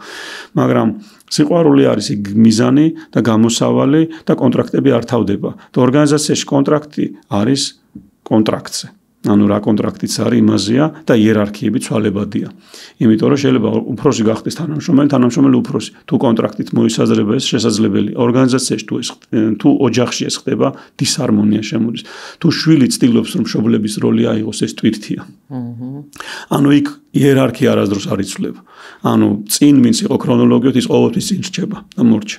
მაგრამ სიყვარული არის იქ მიზანი და გამოსავალი და კონტრაქტები არ თავდება. და ორგანიზაციაში კონტრაქტი არის კონტრაქტზე. ანუ რა კონტრაქტიც არის იმაზეა და იერარქიები ცვალებადია. იმიტომ რომ შეიძლება უფროსი გახდეს თანამშრომელი უფროსი. თუ კონტრაქტით მოისაზრება ეს შესაძლებელია. ორგანიზაციაში თუ ოჯახში ეს ხდება, დისჰარმონია შემოდის. თუ შვილი ცდილობს რომ მშობლების როლი აიღოს, ეს ტვირთია. ანუ იქ იერარქია არასდროს არ იცვლება. ანუ წინ ვინც იყო ქრონოლოგიით, ის ყოველთვის წინ რჩება და მორჩა.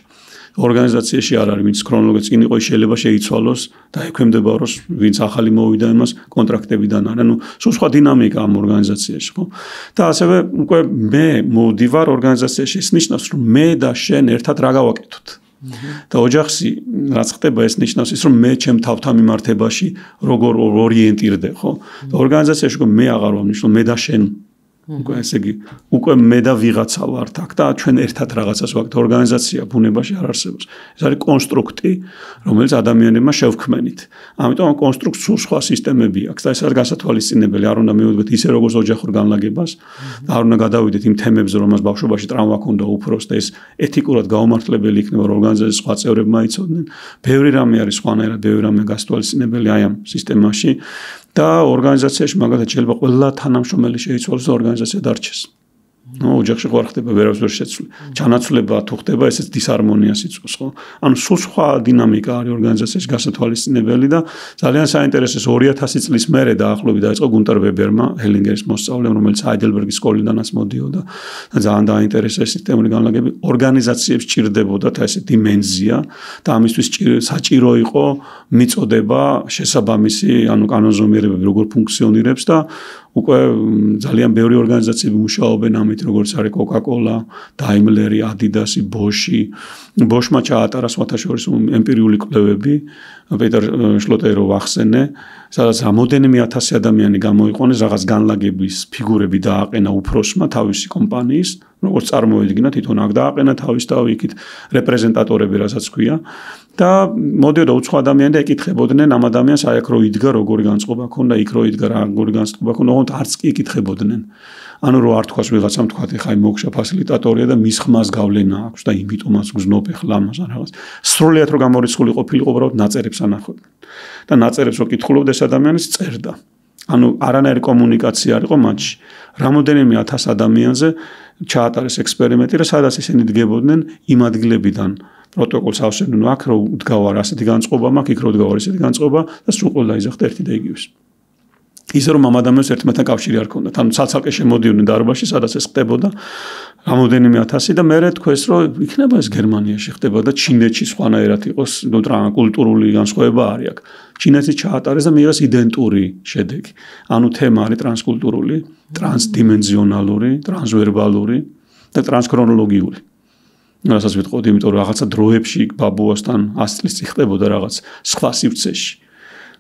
ორგანიზაციაში არ არის ვინც ქრონოლოგიით წინ იყო, შეიძლება შეიცვალოს და ექვემდებაროს ვინც ახალი მოვიდა იმას კონტრაქტებიდან არის. ანუ სულ სხვა დინამიკა ამ ორგანიზაციაში, ხო? და ასევე უკვე მე მოვდივარ ორგანიზაციაში, ის ნიშნავს რომ მე და შენ ერთად რა გავაკეთოთ. და ოჯახში რაც ხდება ეს ნიშნავს ის რომ მე ჩემ თავთან მიმართებაში როგორ ორიენტირდე, ხო? და ორგანიზაციაში უკვე მე აღარ ვამნიშნო, მე და შენ უკვე ესე იგი უკვე მე და ვიღაცა ვართ აქ და ჩვენ ერთად რაღაცას ვაკეთებთ. ორგანიზაცია ბუნებაში არ არსებობს. ეს არის კონსტრუქტი, რომელიც ადამიანებმა შევქმნით. ამიტომ ამ კონსტრუქტს სულ სხვა სისტემები აქვს და ეს არის გასათვალისწინებელი. არ უნდა მივუდგეთ ისე როგორც ოჯახურ განლაგებას და არ უნდა გადავიდეთ იმ თემებზე, რომელსაც ბავშვობაში ტრავმა ჰქონდა უფროს და ეს ეთიკურად გაუმართლებელი იქნება, რომ ორგანიზაციის სხვა წევრებმა იცოდნენ. ბევრი რამე არის სხვანაირად, ბევრი რამე გასათვალისწინებელი აი ამ სისტემაში. და ორგანიზაციაში მაგალითად შეიძლება ყველა თანამშრომელი შეიცვალოს და ორგანიზაცია დარჩეს. ოჯახში ხო არ ხდება ვერავის ვერ შეცვლი. ჩანაცვლება თუ ხდება, ესეც დისჰარმონიას იწვევს, ხო? ანუ სულ სხვა დინამიკა არის ორგანიზაციაში გასათვალისწინებელი და ძალიან საინტერესო 2000 წლის მერე დაახლოებით დაიწყო გუნტერ ვებერმა, ჰელინგერის მოსწავლემ, რომელიც ჰაიდელბერგის სკოლიდანაც მოდიოდა და ძალიან დაინტერესა ეს სისტემური განლაგები. ორგანიზაციებს ჭირდებოდათ ეს დიმენზია და ამისთვის საჭირო იყო მიწოდება შესაბამისი, ანუ კანონზომიერებები როგორ ფუნქციონირებს და უკვე ძალიან ბევრი ორგანიზაციები მუშაობენ ამით, როგორც არის Coca-Cola, Daimler, Adidas, Bosch. Bosch-მა ჩაატარა სხვათა შორის ემპირიული კვლევები, პეტერ შლოტერო ვახსენე, სადაც რამოდენიმე 1000 ადამიანი გამოიყენეს, რაღაც განლაგების ფიგურები დააყენა უფროსმა თავისი კომპანიის, როგორც წარმოედგინა, თვითონ აქ დააყენა თავისთავად იქით რეპრეზენტატორები, რასაც ქვია. და მოდიოდა უცხო ადამიანი და ეკითხებოდნენ ამ ადამიანს, აი აქ რო იდგა, როგორი განწყობა ქონდა, იქ რო იდგა, როგორი განწყობა ქონდა, ოღონდ არც კი ეკითხებოდნენ. ანუ რო არ თქვას ვიღაცამ თქვათ, ეხა მოგშა ფასილიტატორია და მის ხმას გავლენა აქვს და იმიტომაც გზნობ ეხლა ამას ან რაღაც. სრულიად რო გამორიცხული ყოფილიყო, უბრალოდ ნაწერებს ანახავდნენ. და ნაწერებს რო კითხულობდა ეს ადამიანის წერდა. ანუ არანაირი კომუნიკაცია არ იყო მათში. რამოდენიმე 1000 ადამიანზე ჩაატარეს ექსპერიმენტი და სადაც ისინი დგებოდნენ იმ ადგილებიდან პროტოკოლს ავსებდნენ, აქ რო დგავარ ასეთი განწყობა მაქვს, იქ რო დგავარ ესეთი განწყობა და სულ ყველა იზახდა ერთი და იგივეს. ისე რომ ამ ადამიანს ერთმანეთთან კავშირი არ ჰქონდათ. ანუ ცალ-ცალკე შემოდიოდნენ დარბაზში, სადაც ეს ხდებოდა რამოდენიმე 1000 და მერე თქვეს, რომ იქნება ეს გერმანიაში ხდება და ჩინეთში სხვანაირად იყოს, კულტურული განსხვავება არის აქ. ჩინეთში ჩაატარეს და მიიღეს იდენტური შედეგი. ანუ თემა არის ტრანსკულტურული, ტრანსდიმენზიონალური, ტრანსვერბალური და ტრანსქრონოლოგიური. რასაც ვიტყოდი, იმიტომ რომ რაღაცა დროებში ბაბუასთან 100 წლის წინ ხდებოდა რაღაც სხვა სივრცეში.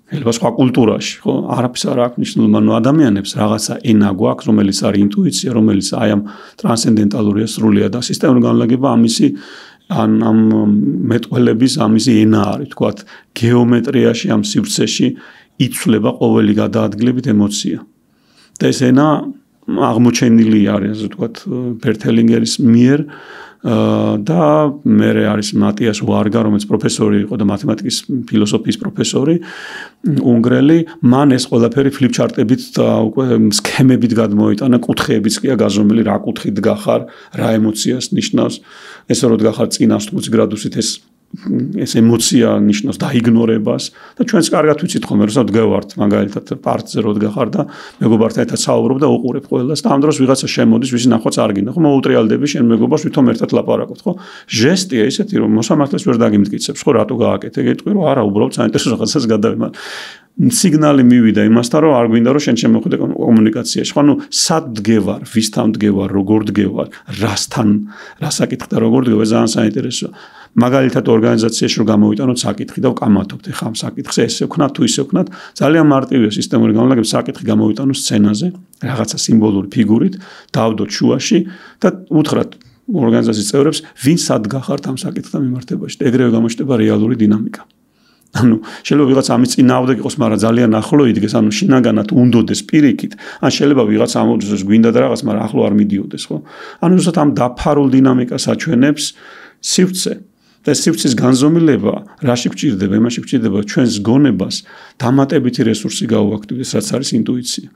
შეიძლება სხვა კულტურაში, ხო, არაფერს არ აქვს მნიშვნელობა, ანუ ადამიანებს რაღაცა ენა გვაქვს, რომელიც არის ინტუიცია, რომელიც აი ამ ტრანსცენდენტალურია, სრულია და სისტემური განლაგება ამისი ამ მეტყველების ამისი ენა არის, თქვათ, გეომეტრიაში, ამ სივრცეში იცვლება ყოველი გადაადგილებით ემოცია. და ეს ენა აღმოჩენილი არის, ასე ვთქვათ, ბერტელინგერის მიერ და მე არის მატიას ვარგა, რომელიც პროფესორი იყო და მათემატიკის ფილოსოფიის პროფესორი, უნგრელი, მან ეს ყველაფერი ფლიპჩარტებით და უკვე სქემებით გადმოიტანა, კუთხეებიც კი გაზომილი, რა კუთხით გახარ, რა ემოციას ნიშნავს, ეს რო გახარ წინა 80 გრადუსით ეს ემოცია ნიშნავს დაიგნორებას და ჩვენც კარგად ვიცით ხოლმე, როცა დგევართ მაგალითად პარტზე რო დგახარ და მეგობართან ერთად საუბრობ და უყურებ ყველას და ამ დროს ვიღაცა შემოდის, ვისი ნახვაც არ გინდა, ხო, მოუტრიალდები შენ მეგობარს, ვითომ ერთად ლაპარაკობთ, ხო? ჟესტია ისეთი, რომ მოსამართლეს ვერ დაგიმტკიცებს, ხო, რატო გააკეთე, გეტყვი, რომ არა, უბრალოდ საინტერესო რაღაცას გადავემა. სიგნალი მივიდა იმასთან, რომ არ გვინდა რომ შენ შემოხვიდე კომუნიკაციაში. ხო, ანუ სად დგევარ, ვისთან დგევარ, როგორ დგევარ, რასთან, რა საკითხი და როგორ დგევარ, ძალიან საინტერესოა. მაგალითად ორგანიზაციაში რომ გამოვიტანოთ საკითხი და ვკამათობთ ეხა ამ საკითხზე, ესე ვქნათ თუ ისე ვქნათ, ძალიან მარტივია სისტემური განლაგების საკითხი გამოვიტანოთ სცენაზე, რაღაცა სიმბოლური ფიგურით, დავდოთ შუაში და უთხრათ ორგანიზაციის წევრებს, ვინ სად გახართ ამ საკითხთან მიმართებაში და ეგრევე გამოჩნდება რეალური დინამიკა. ანუ შეიძლება ვიღაც ამის წინააღმდეგ იყოს, მაგრამ ძალიან ახლო იდგეს, ანუ შინაგანად უნდოდეს პირიქით, ან შეიძლება ვიღაც ამოდის გვინდა და რაღაც, მაგრამ ახლო არ მიდიოდეს, ხო? ანუ ზუსტად ამ დაფარულ დინამიკას აჩვენებს სივრცე. და სივრცის განზომილება რაში გვჭირდება, იმაში გვჭირდება ჩვენს გონებას დამატებითი რესურსი გაუაქტიდეს, რაც არის ინტუიცია.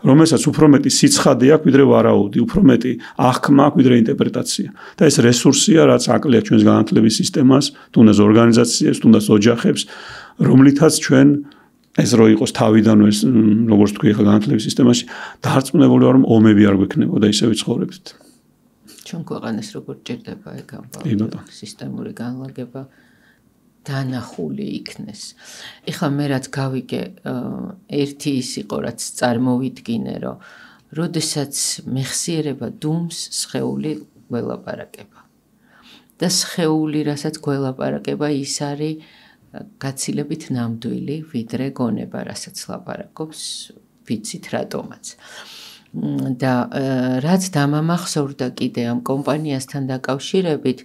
რომელსაც უფრო მეტი სიცხადე აქვს, ვიდრე ვარაუდი, უფრო მეტი აღქმა აქვს, ვიდრე ინტერპრეტაცია. და ეს რესურსია, რაც აკლია ჩვენს განათლების სისტემას, თუნდაც ორგანიზაციებს, თუნდაც ოჯახებს, რომლითაც ჩვენ ეს რო იყოს თავიდანვე, როგორც თქვი ახლა განათლების სისტემაში, დარწმუნებული ვარ, რომ ომები არ გვექნებოდა ისე ვიცხოვრებთ. ჩვენ ქვეყანას როგორ ჭირდება ეგ ამბავი სისტემური განლაგება დანახული იქნეს. ეხლა მე რაც გავიგე, ერთი ის იყო, რაც წარმოვიდგინე, რომ როდესაც მეხსიერება დუმს, სხეული გველაპარაკება. და სხეული, რასაც გველაპარაკება, ის არის გაცილებით ნამდვილი, ვიდრე გონება, რასაც ლაპარაკობს, ვიცით რატომაც. და რაც დამამახსოვრდა კიდე ამ კომპანიასთან დაკავშირებით,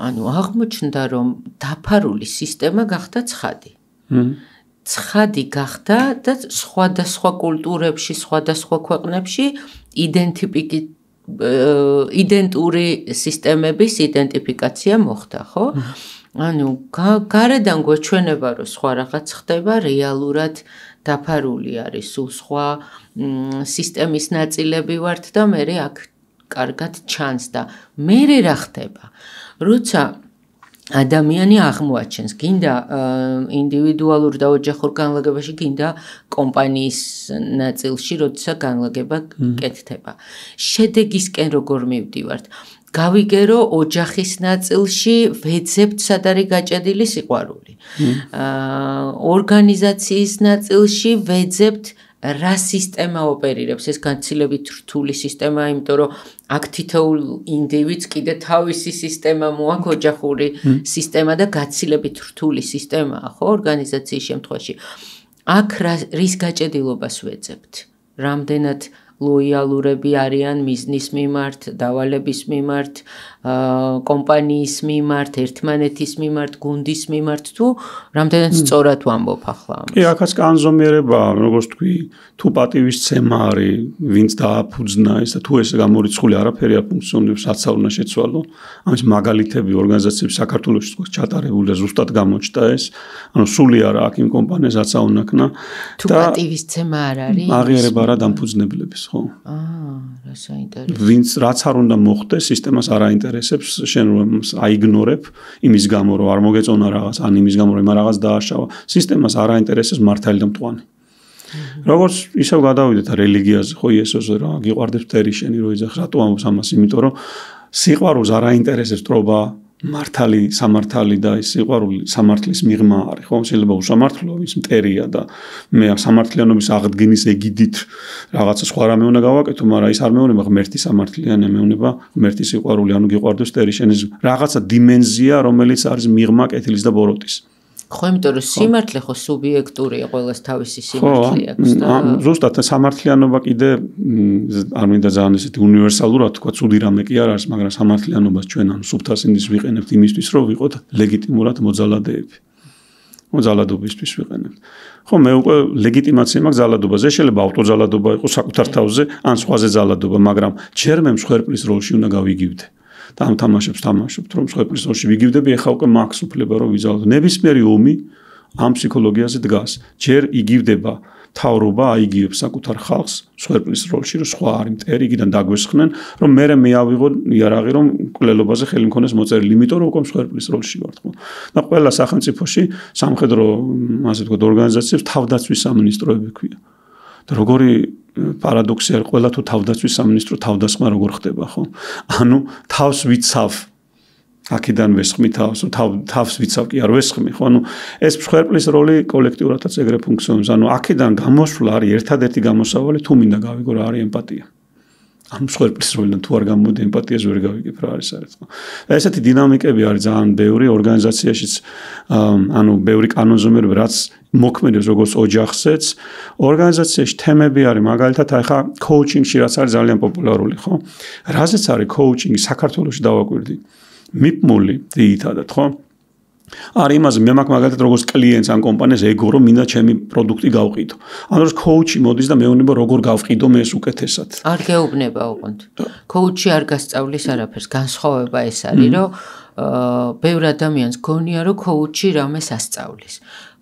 ანუ აღმოჩნდა, რომ დაფარული სისტემა გახდა ცხადი. ცხადი გახდა და სხვადასხვა კულტურებში, სხვადასხვა ქვეყნებში იდენტური სისტემების იდენტიფიკაცია მოხდა, ხო? ანუ გარედან გვეჩვენება, რომ სხვა რაღაც ხდება, რეალურად დაფარული არის სულ სხვა სისტემის ნაწილები ვართ და მე აქ კარგად ჩანს და მე რა ხდება, როცა ადამიანი აღმოაჩენს, გინდა ინდივიდუალურ და ოჯახურ განლაგებაში, გინდა კომპანიის ნაწილში, როცა განლაგება კეთდება. შედეგისკენ როგორ მივდივართ? გავიგე, რომ ოჯახის ნაწილში ვეძებთ სად არის გაჭედილი სიყვარული. ორგანიზაციის ნაწილში ვეძებთ რა სისტემა ოპერირებს, ეს განცილებით რთული სისტემაა, იმიტომ რომ აქ თითოეულ ინდივიდს კიდე თავისი სისტემა მოაქვს, ოჯახური სისტემა და განცილებით რთული სისტემაა, ხო, ორგანიზაციის შემთხვევაში. აქ რის გაჭედილობას ვეძებთ? რამდენად ლოიალურები არიან მიზნის მიმართ, დავალების მიმართ, კომპანიის მიმართ, ერთმანეთის მიმართ, გუნდის მიმართ თუ რამდენად სწორად ვამბობ ახლა ამას. კი, აქაც განზომიერება, როგორც თქვი, თუ პატივისცემა არის, ვინც დააფუძნა ეს და თუ ეს გამორიცხული არაფერი არ ფუნქციონირებს, რაც უნდა შეცვალო. ამის მაგალითები ორგანიზაციების საქართველოში თქოს ჩატარებული და ზუსტად გამოჩნდა ეს. ანუ სული არა აქ იმ კომპანიას, რაც აუნაკნა. თუ პატივისცემა არ არის, აღიარება არა დამფუძნებლების, ხო? რა საინტერესო. ვინც რაც არ უნდა მოხდეს, სისტემას არ აინტერესებს, შენ რომ აიგნორებ იმის გამო, რომ არ მოგეწონა რაღაც, ან იმის გამო, რომ რაღაც დააშავა, სისტემას არ აინტერესებს მართალი და მტვანი. როგორც ისევ გადავიდეთ რელიგიაზე, ხო, იესოზე რა, გიყვარდებს მტერი შენი, რო იძახ, რატო ამბობს ამას, იმიტომ რომ სიყვარულს არ აინტერესებს ტრობა, მართალი, სამართალი და ის სიყვარული სამართლის მიღმა არის, ხო? შეიძლება უსამართლო ის მტერია და მე სამართლიანობის აღდგენის ეგიდით რაღაცა სხვა რამე უნდა გავაკეთო, მაგრამ ის არ მეუნება ღმერთი სამართლიანი, მეუნება ღმერთი სიყვარული, ანუ გიყვარდეს მტერი შენი რაღაცა დიმენზია, რომელიც არის მიღმა კეთილის და ბოროტის. ხო, იმიტომ რომ სიმართლე ხო სუბიექტურია, ყველას თავისი სიმართლე აქვს და ზუსტად სამართლიანობა კიდე არ მინდა ძალიან ესეთი უნივერსალურად თქვა, ცუდი რამე კი არ არის, მაგრამ სამართლიანობას ჩვენ სუბთასინდის ვიყენებთ იმისთვის, რომ ვიყოთ ლეგიტიმურად მოძალადეები. მოძალადობისთვის ვიყენებთ. ხო, მე უკვე ლეგიტიმაცია მაქვს ძალადობაზე. შეიძლება ავტოძალადობა იყოს საკუთარ თავზე, ან სხვაზე ძალადობა, მაგრამ ჯერ მე მსხვერპლის როლში უნდა გავიგივდე. და ამ თამაშებს თამაშობთ, რომ მსხვერპლის როლში ვიგივდები, ეხლა უკვე მაქვს უფლება რომ ვიზალადო. ნებისმიერი ომი ამ ფსიქოლოგიაზე დგას. ჯერ იგივდება თავრობა აიგივებს საკუთარ ხალხს მსხვერპლის როლში, რომ სხვა არის მტერი, იქიდან დაგვესხნენ, რომ მე ავიღო იარაღი, რომ მკვლელობაზე ხელი მქონდეს მოწერილი, იმიტომ რომ უკვე მსხვერპლის როლში ვართ, ხო? და ყველა სახელმწიფოში სამხედრო, ასე ვთქვათ, ორგანიზაციებს თავდაცვის სამინისტროები ქვია. და როგორი პარადოქსია, ყველა თუ თავდაცვის სამინისტრო თავდასხმა როგორ ხდება, ხო? ანუ თავს ვიცავ აქედან ვესხმი თავს ვიცავ კი არ ვესხმი, ხო? ანუ ეს მსხვერპლის როლი კოლექტიურადაც ეგრე ფუნქციონირებს. ანუ აქედან გამოსვლა არის ერთადერთი გამოსავალი, თუ მინდა გავიგო რა არის ემპათია. ანუ მსხვერპლის როლიდან თუ არ გამოდი ემპათიას ვერ გავიგებ რა არის არის, ხო? და ესეთი დინამიკები არის ძალიან ბევრი ორგანიზაციაშიც, ანუ ბევრი კანონზომიერება, რაც მოქმედებს როგორც ოჯახზეც, ორგანიზაციაში თემები არის, მაგალითად, ახლა კოუჩინგში რაც არის ძალიან პოპულარული, ხო? რაზეც არის კოუჩინგი საქართველოში დავაკვირდი. მიფმული ძირითადად, ხო? არის იმაზე, მე მაქვს მაგალითად როგორც კლიენტს ან კომპანიას ეგო რომ მინდა ჩემი პროდუქტი გავყიდო. ანუ რომ კოუჩი მოდის და მეუბნება როგორ გავყიდო მე ეს უკეთესად. არ გეუბნება უყონთ. კოუჩი არ გასწავლის არაფერს, განსხვავება ეს არის, რომ ბევრ ადამიანს გონია რომ კოუჩი რამეს ასწავლის.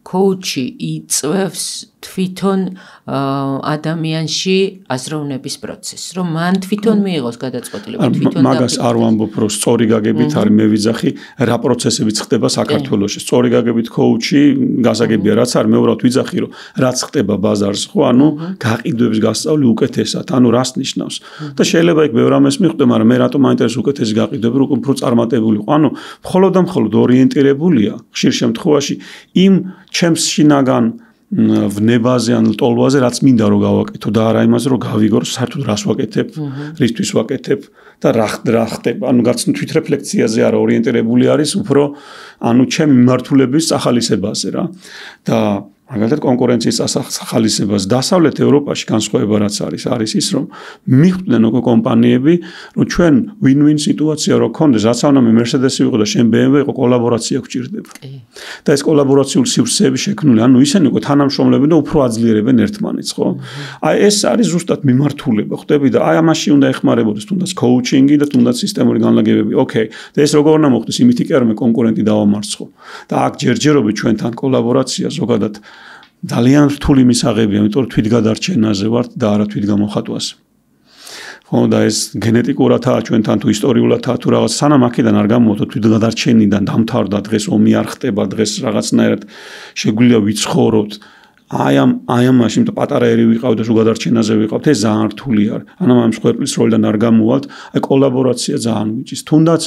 კოუჩი იწვევს თვითონ ადამიანში აზროვნების პროცესს, რომ მან თვითონ მიიღოს გადაწყვეტილება, თვითონ მაგას არ ვამბობ, რომ სწორი გაგებით არის მე ვიძახი რა პროცესებიც ხდება საქართველოში. სწორი გაგებით კოუჩი გასაგებია, რაც არ მეურავთ ვიძახი, რომ რაც ხდება ბაზარს, ხო, ანუ გაყიდვების გასწავლი უკეთესად, ანუ რას ნიშნავს. და შეიძლება იქ ბევრ რამეს მიხვდე, მაგრამ მე რატომ მაინტერესებს უკეთესი გაყიდვები, რომ უფრო წარმატებული ვიყო. ანუ მხოლოდ და მხოლოდ ორიენტირებულია ხშირ შემთხვევაში იმ ჩემს შინაგან ვნებაზე ან ლტოლვაზე, რაც მინდა რომ გავაკეთო და არა იმაზე რომ გავიგო რომ საერთოდ რას ვაკეთებ, რისთვის ვაკეთებ და რა ხდება. ანუ გაცნო თვითრეფლექციაზე არა ორიენტირებული არის, უფრო ანუ ჩემი მიმართულების ახალისებაზე რა. და მაგალითად კონკურენციის ახალისებას დასავლეთ ევროპაში განსხვავება რაც არის ის რომ მიხვდნენ უკვე კომპანიები რომ ჩვენ win-win სიტუაცია რო გქონდეს, რაც ანა მე Mercedes-ი ვიყო და შენ BMW იყო, კოლაბორაცია გვჭირდება. და ეს კოლაბორაციული სივრცეები შექმნილი, ანუ ისინი უკვე თანამშრომლობენ და უფრო აძლიერებენ ერთმანეთს, ხო? აი ეს არის ზუსტად მიმართულება, ხვდები და აი ამაში უნდა ეხმარებოდეს თუნდაც კოუჩინგი და თუნდაც სისტემური განლაგებები. ოკეი, და ეს როგორ უნდა მოხდეს, იმითი კი არ მე კონკურენტი დავამარცხო. და აქ ჯერჯერობით ჩვენთან კოლაბორაცია ზოგადად ძალიან რთული მისაღებია, იმიტომ რომ თვითგადარჩენაზე ვართ და არა თვითგამოხატვაზე. ხო, და ეს გენეტიკურადაა ჩვენთან თუ ისტორიულადაა თუ რაღაც სანამ აქედან არ გამოვთო თვითგადარჩენიდან დამთავრდა დღეს ომი არ ხდება, დღეს რაღაცნაირად შეგვიძლია ვიცხოვროთ. აი ამაში იმიტომ პატარა ერი ვიყავ და ზოგადარჩენაზე ვიყავთ, ეს ძალიან რთული არის. ანუ ამ მსხვერპლის როლიდან არ გამოვალთ, აი კოლაბორაცია ძალიან მიჭის. თუნდაც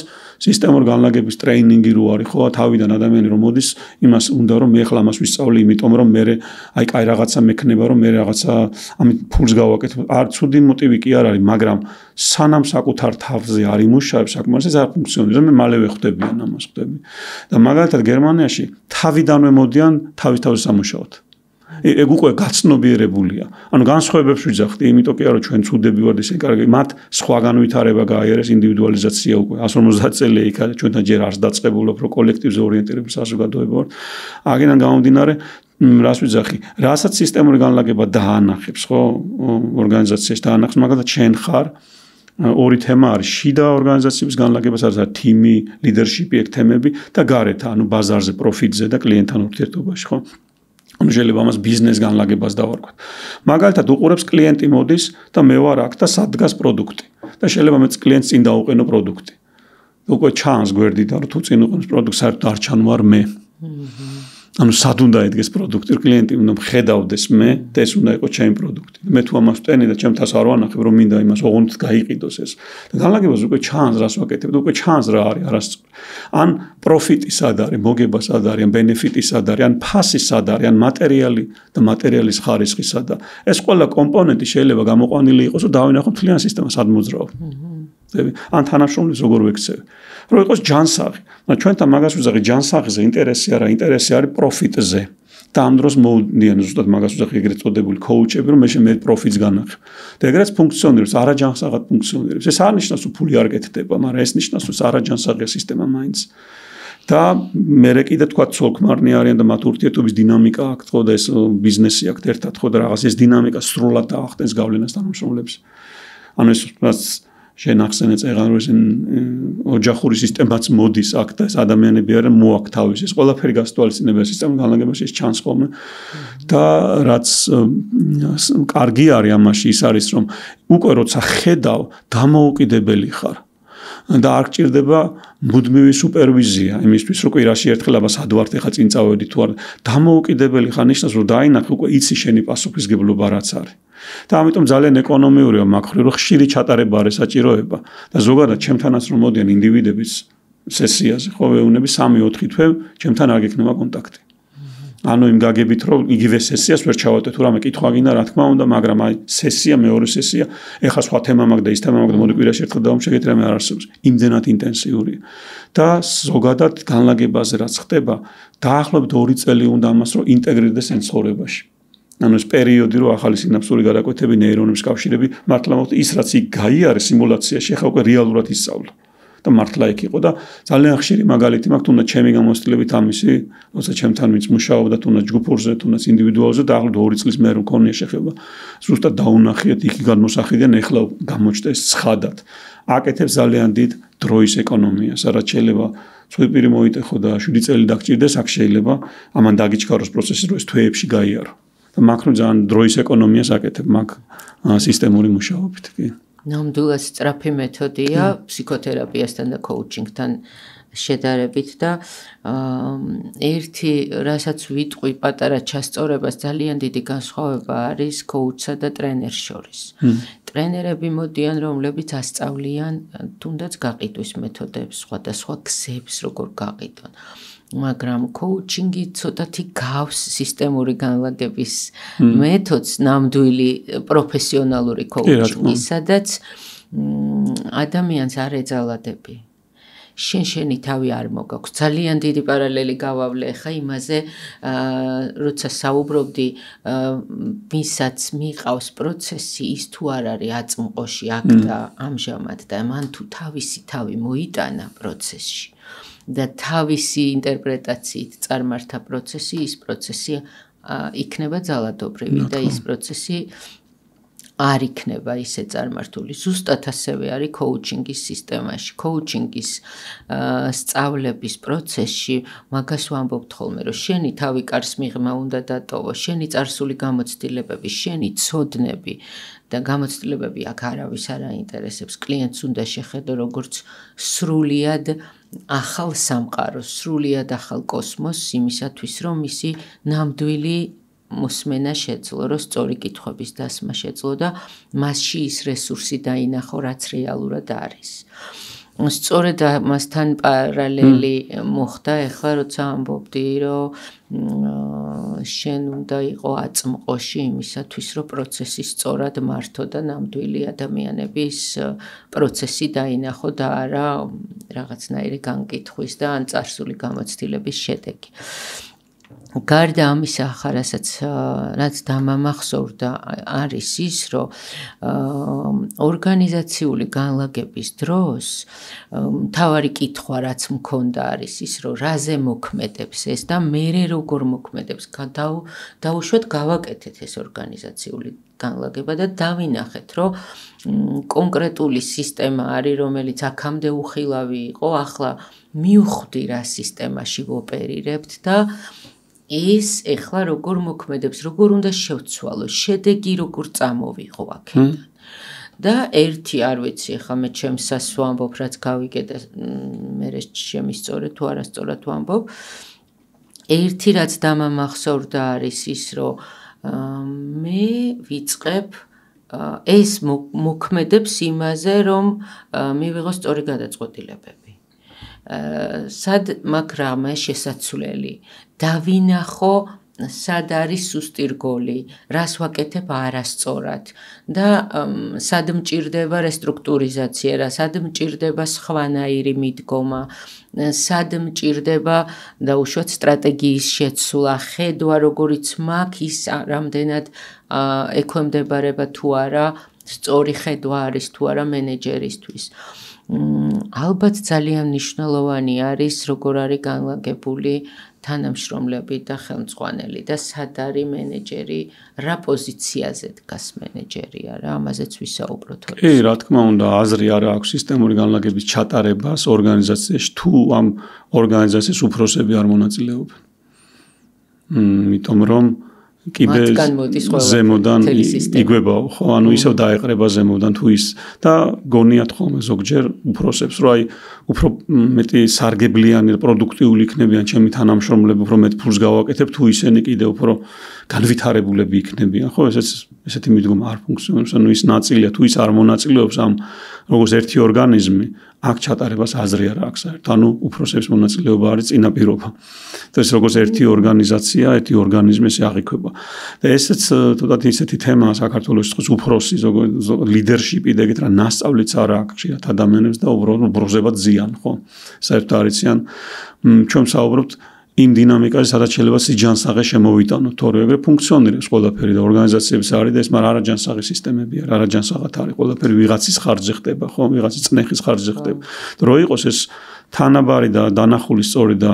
სისტემურ განლაგების ტრეინინგი რო არის, ხო, თავიდან ადამიანი რომ მოდის, იმას უნდა რომ მე ახლა ამას ვისწავლი, იმიტომ რომ მე აი კაი რაღაცა მექნება, რომ მე რაღაცა ამით ფულს გავაკეთებ. არ ცუდი მოტივი კი არ არის, მაგრამ სანამ საკუთარ თავზე არ იმუშავებ საკმარისად არ ფუნქციონირებს. მე მალევე ხვდებიან ამას ხვდები. და მაგალითად გერმანიაში თავიდანვე მოდიან თავის სამუშაოდ. ეგ უკვე გაცნობიერებულია. ანუ განსხვავებებს ვიძახდი, იმიტომ კი არა ჩვენ ცუდები ვართ ისე კარგი, მათ სხვა განვითარება გააიარეს, ინდივიდუალიზაცია უკვე 150 წელი იქ არის, ჩვენთან ჯერ არც დაწყებულა, რომ კოლექტივზე ორიენტირებული საზოგადოება ვართ. აგიდან გამომდინარე, რას ვიძახი, რასაც სისტემური განლაგება დაანახებს, ხო, ორგანიზაციაში დაანახებს, მაგალითად შენ ხარ ორი თემა არის, შიდა ორგანიზაციების განლაგებას არის თიმი, ლიდერშიპი, ეგ თემები და გარეთ, ანუ ბაზარზე, პროფიტზე და კლიენტთან ურთიერთობაში, ხო? ანუ შეიძლება ამას ბიზნეს განლაგებას დავარქვათ. მაგალითად უყურებს კლიენტი მოდის და მე ვარ აქ და სადგას პროდუქტი. და შეიძლება მე კლიენტს წინ დავუყენო პროდუქტი. უკვე ჩანს გვერდიდან რომ თუ წინ უყენოს პროდუქტს, საერთოდ არ ჩანვარ მე. ანუ სად უნდა ედგეს პროდუქტი, კლიენტი უნდა მხედავდეს მე და ეს უნდა იყოს ჩემი პროდუქტი. მე თუ ამას ვტენი და ჩემ თავს არ ვანახებ რომ მინდა იმას ოღონდ გაიყიდოს ეს. და განლაგებას უკვე ჩანს რას ვაკეთებ და უკვე ჩანს რა არის არასწორი. ან პროფიტი სად არის, მოგება სად არის, ან ბენეფიტი სად არის, ან ფასი სად არის, ან მატერიალი და მატერიალის ხარისხი სად არის. ეს ყველა კომპონენტი შეიძლება გამოყვანილი იყოს, რომ დავინახოთ მთლიან სისტემას სად მოძრაობ. ხდები, ან თანამშრომლებს როგორ ვექცევი. რომ იყოს ჯანსაღი. ჩვენთან მაგას ვუძახი ჯანსაღზე ინტერესი არა, ინტერესი არის პროფიტზე. და ამ დროს მოვდიან ზუსტად მაგას ვუძახი ეგრეთ წოდებული კოუჩები, რომ მე პროფიტს განახი. და ეგრეც ფუნქციონირებს, არაჯანსაღად ფუნქციონირებს. ეს არ ნიშნავს, რომ ფული არ კეთდება, მაგრამ ეს ნიშნავს, რომ არაჯანსაღია სისტემა მაინც. და მე კიდე თქვა ცოლქმარნი არიან და მათ ურთიერთობის დინამიკა აქვს ხო და ეს ბიზნესი აქვს ერთად ხო და რაღაც ეს დინამიკა სრულად დაახტენს გავლენას თანამშრომლებს. ანუ ეს შენ ახსენე წეგან რომ ეს ოჯახური სისტემაც მოდის აქ და ეს ადამიანები არიან მოაქვს თავის ეს ყველაფერი გასტვალისწინებია სისტემის განლაგებაში ეს ჩანს ხოლმე და რაც კარგი არის ამაში ის არის რომ უკვე როცა ხედავ დამოუკიდებელი ხარ და არ გჭირდება მუდმივი სუპერვიზია იმისთვის რომ კვირაში ერთხელ აბა სად ვართ ეხა წინ წავედი თუ არ დამოუკიდებელი ხარ ნიშნავს რომ დაინახე უკვე იცი შენი პასუხისგებლობა რაც არის და ამიტომ ძალიან ეკონომიურია მაგხრივ რომ ხშირი ჩატარება არის საჭიროება და ზოგადად ჩემთანაც რომ მოდიან ინდივიდების სესიაზე ხო ვეუბნები 3-4 თვე ჩემთან არ გექნება კონტაქტი ანუ იმ გაგებით რომ იგივე სესიას ვერ ჩავატე თუ რამე კითხვა გინდა რა თქმა უნდა მაგრამ აი სესია მეორე სესია ეხა სხვა თემა მაქვს და ის თემა მაქვს და მოდი კვირაში ერთხელ დავამშეგეთ რამე არ არსებობს იმდენად ინტენსიურია და ზოგადად განლაგებაზე რაც ხდება დაახლოებით 2 წელი უნდა ამას რომ ინტეგრირდეს ცხოვრებაში ანუ ეს პერიოდი რომ ახალი სინაფსური გადაკვეთები ნეირონების კავშირები მართლა მოხდა ის რაც იქ გაიარე სიმულაციაში ეხა უკვე რეალურად ისწავლა და მართლა იქ იყო და ძალიან ხშირი მაგალითი მაქვს თუნდაც ჩემი გამოცდილებით ამისი როცა ჩემთან ვინც მუშაობდა თუნდაც ჯგუფურზე თუნდაც ინდივიდუალზე და დაახლოებით 2 წლის მერე მქონია შეხება ზუსტად დაუნახიეთ იქ გადმოსახედიან ეხლა გამოჩნდა ეს ცხადად აკეთებს ძალიან დიდ დროის ეკონომიას რაც შეიძლება ცუდი მოიტეხო და 7 წელი დაგჭირდეს აქ შეიძლება ამან დაგიჩქაროს პროცესი რომ ეს თვეებში გაიარო და მაქრო ძალიან დროის ეკონომიას აკეთებ მაგ სისტემური მუშაობით კი ნამდვილად სწრაფი მეთოდია ფსიქოთერაპიასთან და კოუჩინგთან შედარებით და ერთი რასაც ვიტყვი პატარა ჩასწორებას ძალიან დიდი განსხვავება არის კოუჩსა და ტრენერს შორის. ტრენერები მოდიან რომლებიც ასწავლიან თუნდაც გაყიდვის მეთოდებს, სხვადასხვა გზებს როგორ გაყიდონ. მაგრამ კოუჩინგი ცოტათი გავს სისტემური განლაგების მეთოდს ნამდვილი პროფესიონალური კოუჩინგი, სადაც ადამიანს არ ეძალადები. შენი თავი არ მოგაქვს. ძალიან დიდი პარალელი გავავლე ხა იმაზე, როცა საუბრობდი, ვისაც მიყავს პროცესი, ის თუ არ არის აწმყოში აქ და ამჟამად და მან თუ თავისი თავი მოიტანა პროცესში. და თავისი ინტერპრეტაციით წარმართა პროცესი, ის პროცესი იქნება ძალადობრივი და ის პროცესი არ იქნება ისე წარმართული. ზუსტად ასევე არის კოუჩინგის სისტემაში. კოუჩინგის სწავლების პროცესში მაგას ვამბობთ ხოლმე, რომ შენი თავი კარს მიღმა უნდა დატოვო, შენი წარსული გამოცდილებები, შენი ცოდნები და გამოცდილებები აქ არავის არ აინტერესებს. კლიენტს უნდა შეხედო როგორც სრულიად ახალ სამყაროს, სრულიად ახალ კოსმოსს იმისათვის, რომ მისი ნამდვილი მოსმენა შეძლო, რომ სწორი კითხვების დასმა შეძლო და მასში ის რესურსი დაინახო, რაც რეალურად არის. სწორედ ამასთან პარალელი მოხდა ახლა როცა ამბობდი, რომ შენ უნდა იყო აწმყოში იმისათვის, რომ პროცესი სწორად მართო და ნამდვილი ადამიანების პროცესი დაინახო და არა რაღაცნაირი განკითხვის და ან წარსული გამოცდილების შედეგი. გარდა ამისა ახლა რაც დამამახსოვრდა არის ის, რომ ორგანიზაციული განლაგების დროს მთავარი კითხვა რაც მქონდა არის ის, რომ რაზე მოქმედებს ეს და მერე როგორ მოქმედებს. დაუშვათ გავაკეთეთ ეს ორგანიზაციული განლაგება და დავინახეთ, რომ კონკრეტული სისტემა არის, რომელიც აქამდე უხილავი იყო, ახლა მივხვდი რა სისტემაში ვოპერირებთ და ის ეხლა როგორ მოქმედებს, როგორ უნდა შევცვალო, შედეგი როგორ წამოვიღო აქედან. და ერთი არ ვიცი, ახლა მე ჩემსას ვამბობ, რაც გავიგე და მე შემისწორე თუ არასწორად ვამბობ. ერთი რაც დამამახსოვრდა არის ის, რომ მე ვიწყებ ეს მოქმედებს იმაზე, რომ მივიღო სწორი გადაწყვეტილებები. სად მაქვს რამე შესაძლებელი დავინახო სად არის სუსტი რგოლი, რას ვაკეთებ არასწორად და სად მჭირდება რესტრუქტურიზაცია, სად მჭირდება სხვანაირი მიდგომა, სად მჭირდება დაუშვათ სტრატეგიის შეცვლა, ხედვა როგორიც მაქვს ის რამდენად ექვემდებარება თუ არა, სწორი ხედვა არის თუ არა მენეჯერისთვის. ალბათ ძალიან მნიშვნელოვანი არის როგორ არის განლაგებული თანამშრომლები და ხელმძღვანელი და სად არის მენეჯერი, რა პოზიციაზე დგას მენეჯერი არა, ამაზეც ვისაუბროთ. კი, რა თქმა უნდა, აზრი არა აქვს სისტემური განლაგების ჩატარებას ორგანიზაციაში, თუ ამ ორგანიზაციის უფროსები არ მონაწილეობენ. იმიტომ რომ კიდე ზემოდან იგებაო, ხო, ანუ ისევ დაეყრება ზემოდან თუ ის და გონიათ ხოლმე ზოგჯერ უფროსებს, რომ აი უფრო მეტი სარგებლიანი და პროდუქტიული იქნებიან ჩემი თანამშრომლები, უფრო მეტ ფულს გავაკეთებ, თუ ისინი კიდე უფრო განვითარებულები იქნებიან, ხო, ესეთი მიდგომა არ ფუნქციონირებს, ანუ ის ნაწილია, თუ ის არ მონაწილეობს ამ როგორც ერთი ორგანიზმი, აქ ჩატარებას აზრი არ აქვს საერთოდ, ანუ უფროსების მონაწილეობა არის წინაპირობა. და ეს როგორც ერთი ორგანიზაცია, ერთი ორგანიზმი ესე აღიქვება. და ესეც თუნდაც ისეთი თემაა საქართველოს თქოს უფროსი ლიდერშიპი და ეგეთ რა ნასწავლიც არ აქვს ხშირად ადამიანებს და უბრალოდ უბრუზებად ზიან, ხო? საერთოდ არ იციან, ჩვენ ვსაუბრობთ იმ დინამიკაზე, სადაც შეიძლება სიჯანსაღე შემოვიტანოთ, თორე ეგრე ფუნქციონირებს ყველაფერი და ორგანიზაციების არის და ეს მაგრამ არაჯანსაღი სისტემები არის, არაჯანსაღად არის ყველაფერი ვიღაცის ხარჯზე ხდება, ხო, ვიღაცის წნეხის ხარჯზე ხდება. რო იყოს ეს თანაბარი და დანახული სწორი და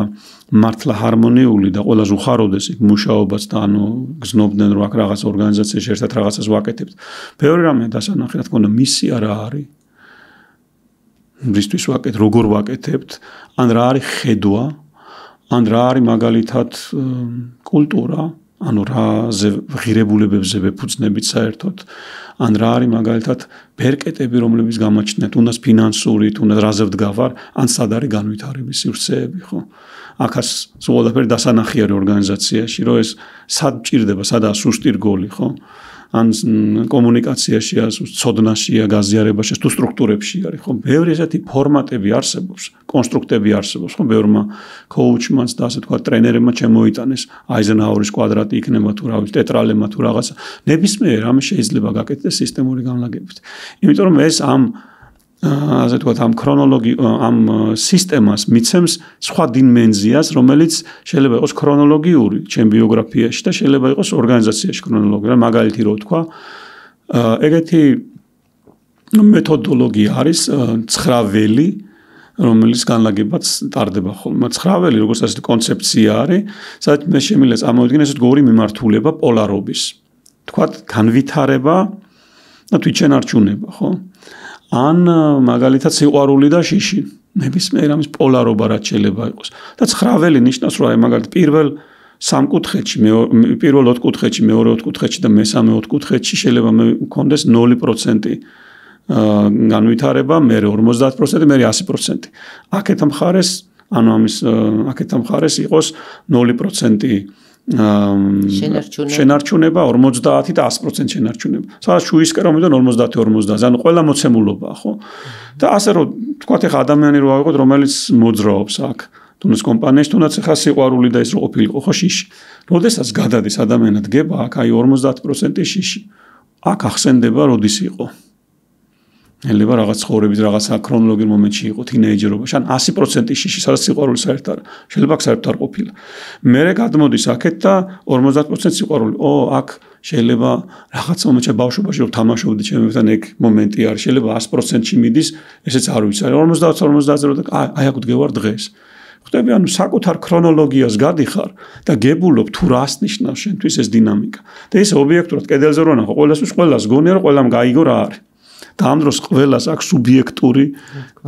მართლა ჰარმონიული და ყველას უხაროდეს იქ მუშაობაც და ანუ გზნობდნენ რომ აქ რაღაც ორგანიზაციაში ერთად რაღაცას ვაკეთებთ. ბევრი რამე დასანახი, რა თქმა უნდა, მისია რა არის? რისთვის ვაკეთებ, როგორ ვაკეთებთ, ან რა არის ხედვა? ან რა არის მაგალითად კულტურა, ანუ რა ღირებულებებზე ვეფუძნებით საერთოდ, ან რა არის მაგალითად ბერკეტები, რომლებიც გამოჩნდათ, თუნდაც ფინანსური, თუნდაც რაზე ვდგავარ, ან სად არის განვითარების სივრცეები, ხო? აქაც ყველაფერი დასანახი არის ორგანიზაციაში, რომ ეს სად მჭირდება, სადაა სუსტი რგოლი, ხო? ან კომუნიკაციაშია, ცოდნაშია, გაზიარებაშია, თუ სტრუქტურებში არის, ხო? ბევრი ესეთი ფორმატები არსებობს, კონსტრუქტები არსებობს, ხო? ბევრმა კოუჩმაც და ასე თქვა ტრენერებმა შემოიტანეს, აიზენჰაუერის კვადრატი იქნება თუ რა ვიცი, ტეტრალემა თუ რაღაცა. ნებისმიერ რამე შეიძლება გაკეთდეს სისტემური განლაგებით. იმიტომ რომ ეს ასე თქვა ამ ამ სისტემას მიცემს სხვა დიმენზიას, რომელიც შეიძლება იყოს ქრონოლოგიური ჩემ ბიოგრაფიაში და შეიძლება იყოს ორგანიზაციაში ქრონოლოგია. მაგალითი რო თქვა, ეგეთი მეთოდოლოგია არის 9 ველი, რომელიც განლაგებაც ტარდება ხოლმე. 9 ველი როგორც ასეთი კონცეფცია არის, სადაც მე შემიძლია წამოვიდგინე ესეთ ორი მიმართულება პოლარობის. თქვა განვითარება და თვითშენარჩუნება, ხო? ან მაგალითად სიყვარული და შიში. ნებისმიერ ამის პოლარობა რაც შეიძლება იყოს. და 9 ველი ნიშნავს, რომ აი მაგალითად პირველ 3 კუთხეში, პირველ 4 კუთხეში, მეორე 4 კუთხეში და მესამე 4 კუთხეში შეიძლება მქონდეს 0% განვითარება, მერე 50%, მერე 100%. აქეთ მხარეს, ანუ ამის აქეთ მხარეს იყოს 0% შენარჩუნება, 50 და 100% შენარჩუნება. სადაც შუისკერომიდან 50-50, ანუ ყველა მოცემულობაა, ხო? და ასე რომ თქვათ ახლა ადამიანი რო ავიღოთ, რომელიც მოძრაობს აქ, თუნდაც კომპანიაში, თუნდაც ახლა სიყვარული და ეს რო ყოფილიყო, ხო, შიში. როდესაც გადადის ადამიანად გება, აქ აი 50% შიში. აქ ახსენდება როდის იყო. შეიძლება რაღაც ცხოვრების რაღაც ქრონოლოგიურ მომენტში იყო თინეიჯერობაში, ან 100% შიში, სადაც სიყვარული საერთოდ არა. შეიძლება საერთოდ არ ყოფილა. მერე გადმოდის აქეთ და 50% სიყვარული. აქ შეიძლება რაღაც მომენტში ბავშვობაში რომ თამაშობდი ჩემთან ეგ მომენტი არის. შეიძლება 100%-ში მიდის, ესეც არ ვიცი. 50-50-ზე და აი აქ ვდგევარ დღეს. ხვდები, ანუ საკუთარ ქრონოლოგიას გადიხარ და გებულობ თუ რას ნიშნავს შენთვის ეს დინამიკა. და ეს ობიექტურად კედელზე რო ნახო, ყველას გონია რომ ყველამ გაიგო რა არის. და ამ დროს ყველას აქვს სუბიექტური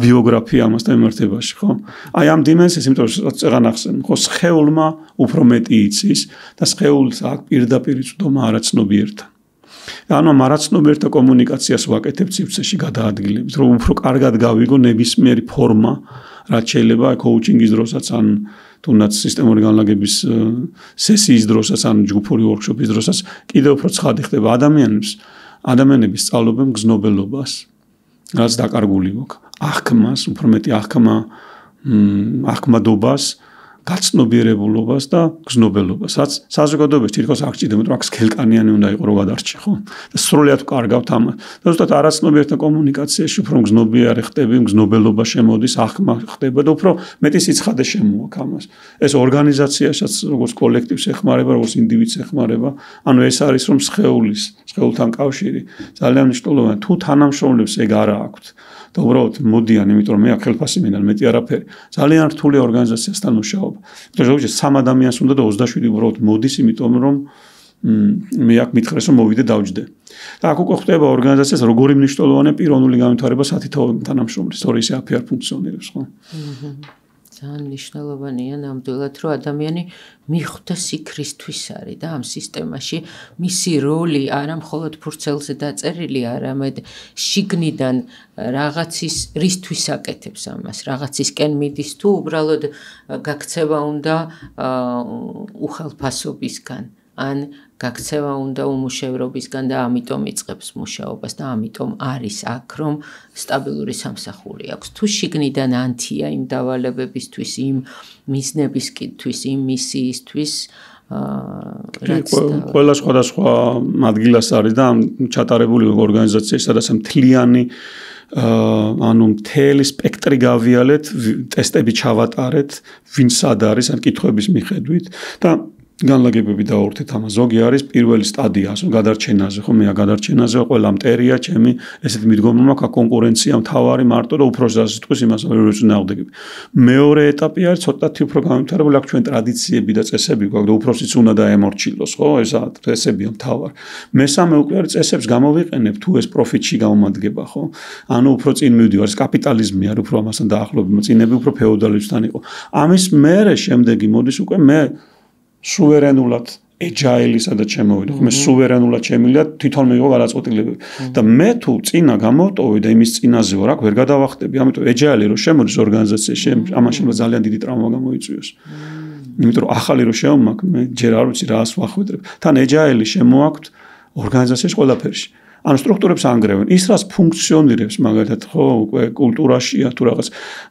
ბიოგრაფია ამასთან მიმართებაში, ხო? აი ამ დიმენსიას, იმიტომ რომ წეგან ახსენ, ხო, სხეულმა უფრო მეტი იცის და სხეულს აქვს პირდაპირ იწვდომა არაცნობიერთან. და ანუ ამ არაცნობიერთა კომუნიკაციას ვაკეთებ სივრცეში გადაადგილებით, რომ უფრო კარგად გავიგო ნებისმიერი ფორმა, რაც შეიძლება კოუჩინგის დროსაც ან თუნდაც სისტემური განლაგების სესიის დროსაც ან ჯგუფური ვორქშოპის დროსაც კიდევ უფრო ცხადი ხდება ადამიანები სწავლობენ გზნობელობას, რაც დაკარგული მოქ. აღქმას, უფრო მეტი აღქმადობას გაცნობიერებულობას და გზნობელობას, რაც საზოგადოებაში თითქოს არ გჭირდება, მაგრამ აქ სქელკანიანი უნდა იყოს რომ გადარჩი, ხო? და სრულად ვკარგავთ ამას. და ზუსტად არაცნობიერთა კომუნიკაციაში უფრო გზნობიარე ხდები, გზნობელობა შემოდის, აღქმა ხდება და უფრო მეტი სიცხადე შემოაქვს ამას. ეს ორგანიზაციასაც როგორც კოლექტივს ეხმარება, როგორც ინდივიდს ეხმარება, ანუ ეს არის რომ სხეულთან კავშირი ძალიან მნიშვნელოვანია. თუ თანამშრომლებს ეგ არა აქვთ და უბრალოდ მოდიან, იმიტომ რომ მე აქ ხელფასი მინდა, მეტი არაფერი. ძალიან რთული ორგანიზაციასთან მუშაობა. ზოგადად 3 ადამიანს უნდა და 27 უბრალოდ მოდის, იმიტომ რომ მე აქ მითხრეს რომ მოვიდე დავჯდე. და აქ უკვე ხდება ორგანიზაციას როგორი მნიშვნელოვანია პიროვნული განვითარება სათითაო თანამშრომლის, თორე ისე არ ფუნქციონირებს, ხო? ძალიან მნიშვნელოვანია ნამდვილად რომ ადამიანი მიხვდეს იქრისთვის არის და ამ სისტემაში მისი როლი არა მხოლოდ ფურცელზე დაწერილი, არამედ შიგნიდან რაღაცის რისთვის აკეთებს ამას, რაღაცისკენ მიდის თუ უბრალოდ გაქცევა უნდა უხალფასობისგან, ან გაქცევა უნდა უმუშევრობისგან და ამიტომ იწყებს მუშაობას და ამიტომ არის აქ რომ სტაბილური სამსახური აქვს. თუ შიგნიდან ანთია იმ დავალებებისთვის, იმ მიზნებისთვის, იმ მისიისთვის, რაც ყველა სხვადასხვა ადგილას არის და ამ ჩატარებული ორგანიზაციაში სადაც მთლიანი ანუ მთელი სპექტრი გავიალეთ, ტესტები ჩავატარეთ, ვინ სად არის ან კითხვების მიხედვით და განლაგებები დავურთეთ ამას. ზოგი არის პირველი სტადია, ასე გადარჩენაზე, ხო მე გადარჩენაზე ყველა მტერია, ჩემი ესეთი მიდგომა მაქვს, კონკურენცია მთავარი მარტო და უფრო სასიტყვის იმას ვერ წინააღმდეგები. მეორე ეტაპი არის ცოტათი უფრო განვითარებული, აქ ჩვენ ტრადიციები და წესები გვაქვს და უფროსიც უნდა დაემორჩილოს, ხო, ესა წესებია მთავარი. მესამე უკვე არის წესებს გამოვიყენებ, თუ ეს პროფიტში გამომადგება, ხო? ანუ უფრო წინ მივდივარ, ეს კაპიტალიზმი არის უფრო ამასთან დაახლოებული, წინები უფრო ფეოდალიზმთან იყო. ამის მერე შემდეგი მოდის უკვე მე სუვერენულად agile სადაც შემოვიდა. მე სუვერენულად შემიძლია თვითონ მივიღო გადაწყვეტილებები. და მე თუ წინა გამოვტოვე და იმის წინაზე ვარ, აქ ვერ გადავახტები. ამიტომ agile რო შემოდის ორგანიზაციაში, ამაში ძალიან დიდი ტრავმა გამოიწვიოს. იმიტომ რომ ახალი რო შევმაქ, მე ჯერ არ ვიცი რას ვახვედრებ. თან agile შემოაქვთ ორგანიზაციაში ყველაფერში. ანუ სტრუქტურებს ანგრევენ. ის რაც ფუნქციონირებს, მაგალითად, ხო, უკვე კულტურაშია თუ რაღაც,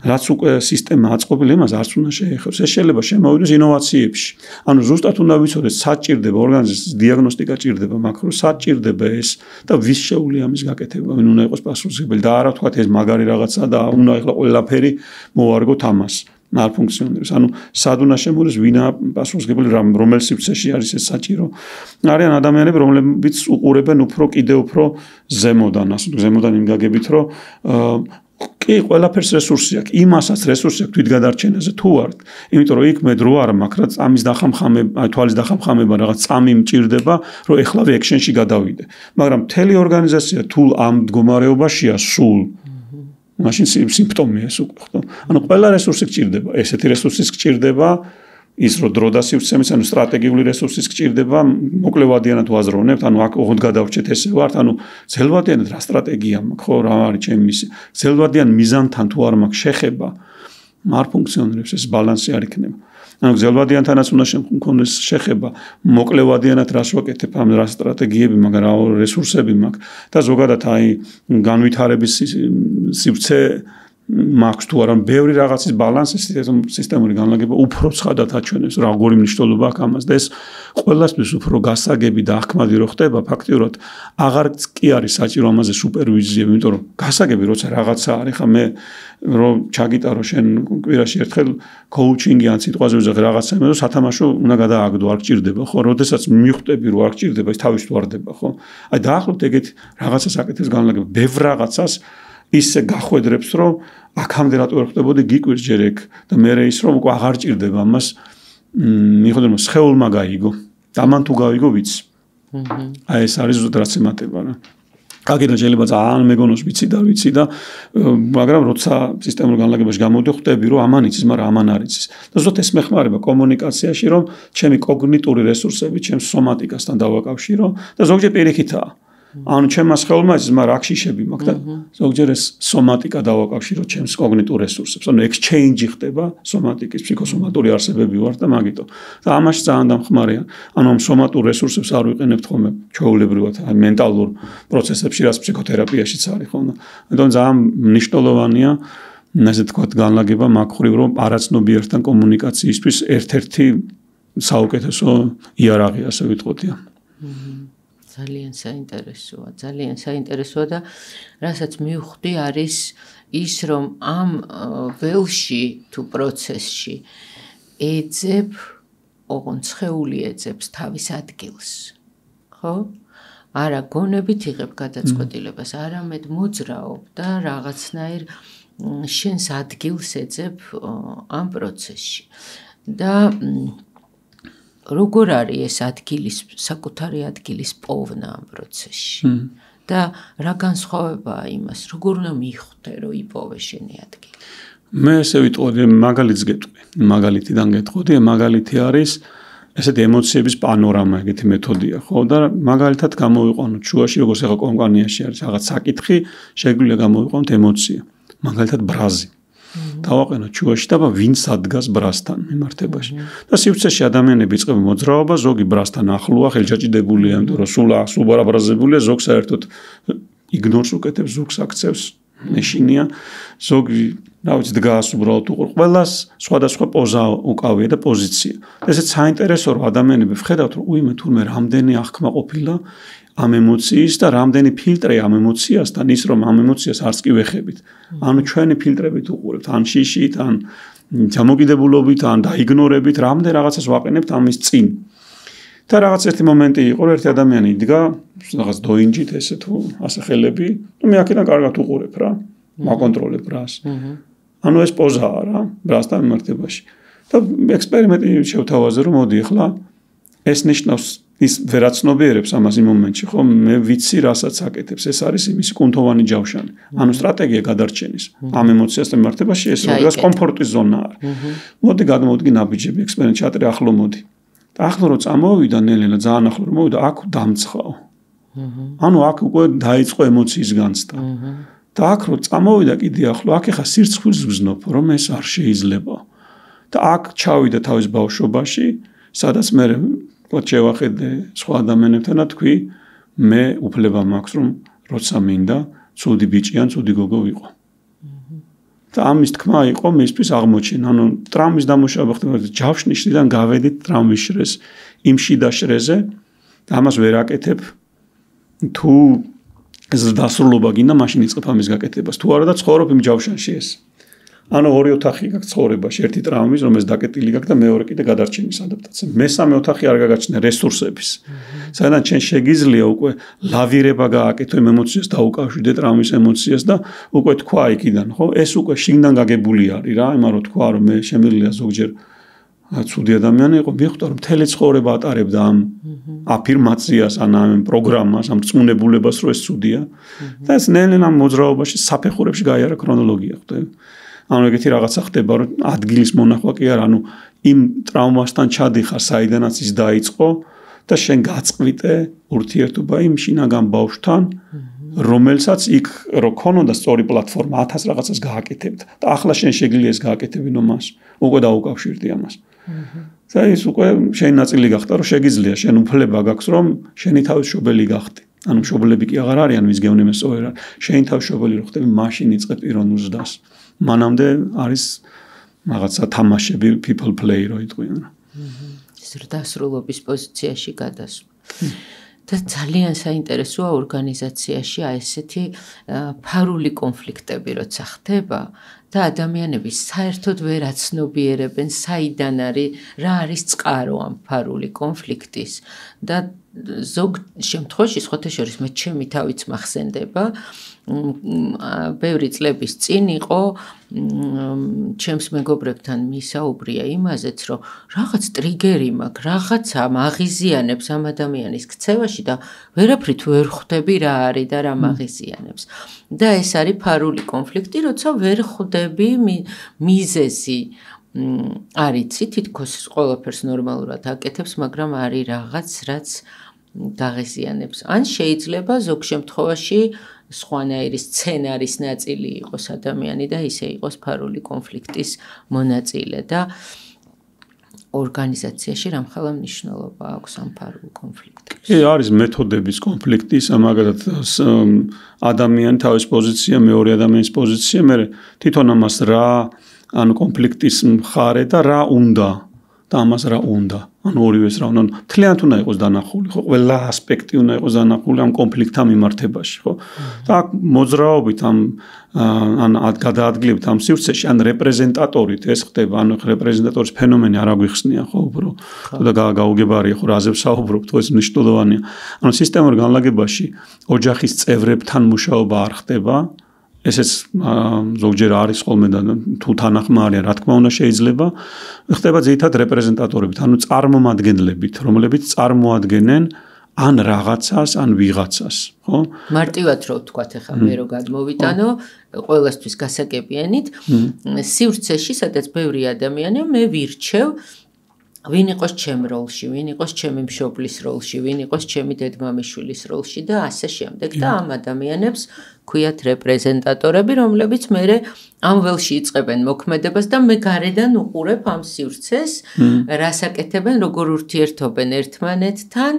რაც უკვე სისტემა აწყობილი, იმას არც უნდა შეეხოს. ეს შეიძლება შემოვიდეს ინოვაციებში. ანუ ზუსტად უნდა ვიცოდეთ, სად ჭირდება ორგანიზაციის დიაგნოსტიკა ჭირდება, მაქრო სად ჭირდება ეს და ვის შეუძლია ამის გაკეთება, ვინ უნდა იყოს პასუხისმგებელი და არა თქვა ეს მაგარი რაღაცა და უნდა ეხლა ყველაფერი მოვარგოთ ამას. არ ფუნქციონირებს. ანუ სად უნდა შემოდის, ვინა პასუხისმგებელი, რომელ სივრცეში არის ეს საჭირო. არიან ადამიანები, რომლებიც უყურებენ უფრო კიდევ უფრო ზემოდან, ასე ზემოდან იმ გაგებით, რომ კი, ყველაფერს რესურსი აქვს, იმასაც რესურსი აქვს თვითგადარჩენაზე თუ ვართ. იმიტომ რომ იქ მე დრო არ მაქვს, რაც ამის დახამხამება, თვალის დახამხამება რაღაც წამი მჭირდება, რომ ეხლავე ექშენში გადავიდე. მაგრამ მთელი ორგანიზაცია თუ ამ მდგომარეობაშია სულ მაშინ სიმპტომია ეს უკვე, ხო? ანუ ყველა რესურსი გჭირდება, ესეთი რესურსის გჭირდება, ის რომ დრო და სივრცემის, ანუ სტრატეგიული რესურსის გჭირდება, მოკლევადიანად ვაზროვნებთ, ანუ აქ ოღონდ გადავჭეთ ესე ვართ, ანუ ძელვადიანად რა სტრატეგია მაქვს, ხო, რა არის ჩემი მისი. ძელვადიან მიზანთან თუ არ მაქვს შეხება, არ ფუნქციონირებს, ეს ბალანსი არ იქნება. ანუ ძელვადიანთანაც უნდა შემქონდეს შეხება, მოკლევადიანად რას ვაკეთებ, ამ რა სტრატეგიები მაქვს, რა რესურსები მაქვს და ზოგადად აი განვითარების სივრცე მაქვს თუ არა, ბევრი რაღაცის ბალანსი სისტემური განლაგება უფრო ცხადად აჩვენებს, როგორი მნიშვნელობა აქვს ამას და ეს ყველასთვის უფრო გასაგები და აღქმადი რო ხდება, ფაქტიურად აღარც კი არის საჭირო ამაზე სუპერვიზია, იმიტომ რომ გასაგები როცა რაღაცა არის, ხა მე რომ ჩაგიტარო შენ კვირაში ერთხელ კოუჩინგი ან სიტყვაზე ვიზახ რაღაცა იმედო სათამაშო უნდა გადააგდო, არ გჭირდება, ხო? როდესაც მიხვდები რომ არ გჭირდება, ის თავის თუ არდება, ხო? აი დაახლოებით ეგეთ რაღაცას აკეთებს განლაგება, ბევრ რაღაცას ისე გახვედრებს, რომ აქამდე რატო ვერ ხდებოდი გიკვირს ჯერ ეგ და მე ის რომ უკვე აღარ ჭირდება ამას, მიხვდები რომ სხეულმა გაიგო და მან თუ გავიგო ვიცი. აი ეს არის ზუსტად რაც ემატება რა. აქედან შეიძლება ძალიან მეგონოს ვიცი და მაგრამ როცა სისტემურ განლაგებაში გამოვიდე, ხვდები რომ ამან იცის, მაგრამ ამან არ იცის. და ზუსტად ეს მეხმარება კომუნიკაციაში, რომ ჩემი კოგნიტური რესურსები ჩემს სომატიკასთან დავაკავშირო და ზოგჯერ პირიქითაა. ანუ ჩემს ხელმა ის მაგრამ აქ შიშები მაქვს და ზოგჯერ ეს სომატიკა დავაკავშირო ჩემს კოგნიტურ რესურსებს. ანუ ექსჩეინჯი ხდება სომატიკის, ფსიქოსომატური არსებები ვარ და მაგიტო. და ამაში ძალიან დამხმარეა. ანუ ამ სომატურ რესურსებს არ ვიყენებთ ხოლმე ჩვეულებრივად, აი მენტალურ პროცესებში, რაც ფსიქოთერაპიაშიც არის ხოლმე. ამიტომ ძალიან მნიშვნელოვანია ასე თქვათ განლაგება მაგხრივ რომ არაცნობიერთან კომუნიკაციისთვის ერთ-ერთი საუკეთესო იარაღი ასე ვიტყოდია. ძალიან საინტერესოა და რასაც მივხვდი არის ის რომ ამ ველში თუ პროცესში ეძებ ოღონდ სხეული ეძებს თავის ადგილს. ხო? არა გონებით იღებ გადაწყვეტილებას, არამედ მოძრაობ და რაღაცნაირ შენს ადგილს ეძებ ამ პროცესში. და როგორ არის ეს ადგილის საკუთარი ადგილის პოვნა ამ პროცესში? და რა განსხვავებაა იმას, როგორ უნდა მიხვდე, რომ იპოვე შენი ადგილი? მე ესე ვიტყოდი, მაგალითს გეტყვი. მაგალითიდან გეტყოდი, მაგალითი არის ესეთი ემოციების პანორამა, ეგეთი მეთოდია, ხო? და მაგალითად გამოვიყვანოთ შუაში, როგორც ახლა კომპანიაში არის რაღაც საკითხი, შეგვიძლია გამოვიყვანოთ ემოცია. მაგალითად ბრაზი. დავაყენოთ შუაში და ვინც ადგას ბრასთან მიმართებაში. და სივრცეში ადამიანები იწყებენ მოძრაობა, ზოგი ბრასთან ახლოა, ხელჯაჭიდებულია, იმიტომ რომ სულ ბარაბრაზებულია, ზოგს საერთოდ იგნორს უკეთებს, ზოგს აქცევს, მეშინია, ზოგი რა ვიცი დგას უბრალოდ უყურს. ყველას სხვადასხვა პოზა უკავია და პოზიცია. ესეც საინტერესო რომ ადამიანები ვხედავთ რომ უიმე თურმე რამდენი აღქმა ყოფილა ამ ემოციის და რამდენი ფილტრი ამ ემოციასთან ის რომ ამ ემოციას არც კი ვეხებით. ანუ ჩვენი ფილტრებით უყურებთ, ან შიშით, ან ჯამოკიდებულობით, ან დაიგნორებით, რამდენ რაღაცას ვაყენებთ ამის წინ. და რაღაც ერთი მომენტი იყო, რომ ერთი ადამიანი იდგა, რაღაც დოინჯით ესე თუ ასე ხელები, ну მე აქედან კარგად უყურებ რა, მაკონტროლებ ბრას. ანუ ეს პოზაა რა, ბრასთან მიმართებაში. და ექსპერიმენტი შევთავაზე რომ მოდი ახლა ეს ნიშნავს ის ვერაცნობიერებს ამას იმ მომენტში, ხო? მე ვიცი, რასაც აკეთებს. ეს არის იმის კუნთოვანი ჯავშანი. ანუ სტრატეგია გადარჩენის. ამ ემოციასთან მიმართებაში ეს რაღაც კომფორტის ზონა არის. მოდი გადმოვიდგი ნაბიჯები, ექსპერიმენტ ჩატრი ახლო მოდი. და ახლო რომ წამოვიდა ნელ-ნელა, ძალიან ახლო რომ მოვიდა, აქ დამცხაო. ანუ აქ უკვე დაიწყო ემოციის განცდა. და აქ რომ წამოვიდა კიდე ახლო, აქ ახლა სირცხვილს ვზნობ, რომ ეს არ შეიძლება. და აქ ჩავიდა თავის ბავშვობაში, სადაც მე შევახედე სხვა ადამიანებთან და თქვი, მე უფლება მაქვს, რომ როცა მინდა, ცუდი ბიჭი ან ცუდი გოგო ვიყო. და ამის თქმა იყო მისთვის აღმოჩენა, ანუ ტრამვის დამუშავება ხდება, ჯავშნიშნიდან გავედით ტრამვის შრეს, იმ შიდა შრეზე და ამას ვერ აკეთებ, თუ დასრულობა გინდა, მაშინ იწყებ ამის გაკეთებას. თუ არა და ცხოვრობ იმ ჯავშანში ეს. ანუ ორი ოთახი გაქვს ცხოვრებაში, ერთი ტრამვის, რომელიც დაკეტილი გაქვს და მეორე კიდე გადარჩენის ადაპტაცია. მესამე ოთახი არ გაგაჩნია რესურსების. სადაც შენ შეგიძლია უკვე ლავირება გააკეთო იმ ემოციას დაუკავშირდე ტრამვის ემოციას და უკვე თქვა იქიდან, ხო? ეს უკვე შიგნიდან გაგებული არის რა, იმარო თქვა რომ მე შემიძლია ზოგჯერ ცუდი ადამიანი იყო, მიხვდა რომ მთელი ცხოვრება ატარებდა ამ აფირმაციას, ამ პროგრამას, ამ წმუნებულებას, რომ ეს ცუდია. და ეს ნელ-ნელა მოძრაობაში საფეხურებში გაიარა ქრონოლოგია, ხვდები? ანუ ეგეთი რაღაცა ხდება, რომ ადგილის მონახვა კი არა, ანუ იმ ტრავმასთან ჩადიხარ, საიდანაც ის დაიწყო და შენ გაწყვიტე ურთიერთობა იმ შინაგან ბავშვთან, რომელსაც იქ რო ქონოდა სწორი პლატფორმა 1000 რაღაცას გააკეთებდა და ახლა შენ შეგიძლია ეს გააკეთებინო მას, უკვე დაუკავშირდი ამას. და ის უკვე შენი ნაწილი გახდა, რომ შეგიძლია შენ უფლება გაქვს, რომ შენი თავისშობელი გახდე. ანუ მშობლები კი აღარ არიან, ვის გეუბნები სწორად არ. შენი თავისშობელი რო ხდები, მაშინ იწყებ პიროვნულ ზრდას. მანამდე არის რაღაცა თამაშები, people play რო იტყვიან რა. ზრდასრულობის პოზიციაში გადასვლა. და ძალიან საინტერესოა ორგანიზაციაში აი ესეთი ფარული კონფლიქტები როცა ხდება და ადამიანები საერთოდ ვერ აცნობიერებენ საიდან არის რა არის წყარო ამ ფარული კონფლიქტის და ზოგ შემთხვევაში სხვათა შორის მე ჩემი თავიც მახსენდება ბევრი წლების წინ იყო ჩემს მეგობრებთან მისაუბრია იმაზეც რომ რაღაც ტრიგერი მაქვს რაღაცა მაღიზიანებს ამ ადამიანის ქცევაში და ვერაფრით ვერ ხვდები რა არის და რა მაღიზიანებს და ეს არის ფარული კონფლიქტი როცა ვერ ხვდები მიზეზი არიცი თითქოს ყველაფერს ნორმალურად აკეთებს მაგრამ არის რაღაც რაც გაღიზიანებს ან შეიძლება ზოგ შემთხვევაში სხვანაირი სცენარის ნაწილი იყოს ადამიანი და ისე იყოს ფარული კონფლიქტის მონაწილე და ორგანიზაციაში რამხელა მნიშვნელობა აქვს ამ ფარულ კონფლიქტებს. კი, არის მეთოდების კონფლიქტი, მაგალითად ადამიანი თავის პოზიცია, მეორე ადამიანის პოზიცია, მე თვითონ ამას რა კონფლიქტის მხარე და რა უნდა და ამას რა უნდა. ორივეს რა უნდა, მთლიანად უნდა იყოს დანახული, ხო, ყველა ასპექტი უნდა იყოს დანახული ამ კონფლიქტთან მიმართებაში, ხო? და აქ მოძრაობით ან გადაადგილებით ამ სივრცეში, ან რეპრეზენტატორით ეს ხდება, ანუ რეპრეზენტატორის ფენომენი არ აგვიხსნია, ხო, უბრალოდ. და გაუგებარია, ხო, რაზე ვსაუბრობთ, ეს მნიშვნელოვანია. ანუ სისტემურ განლაგებაში ოჯახის წევრებთან მუშაობა არ ხდება. ესეც ზოგჯერ არის ხოლმე და თუ თანახმარია, რა თქმა უნდა შეიძლება, ხდება ძირითადად რეპრეზენტატორებით, ანუ წარმომადგენლებით, რომლებიც წარმოადგენენ ან რაღაცას, ან ვიღაცას, ხო? მარტივად რო ვთქვათ, ახლა მე რო გადმოვიტანო, ყველასთვის გასაგებიანით, სივრცეში, სადაც ბევრი ადამიანია, მე ვირჩევ ვინ იყოს ჩემ როლში, ვინ იყოს ჩემი მშობლის როლში, ვინ იყოს ჩემი დედმამიშვილის როლში და ასე შემდეგ და ამ ადამიანებს ქვიათ რეპრეზენტატორები, რომლებიც მერე ამ ველში იწყებენ მოქმედებას და მე გარედან უყურებ ამ სივრცეს, რას აკეთებენ, როგორ ურთიერთობენ ერთმანეთთან.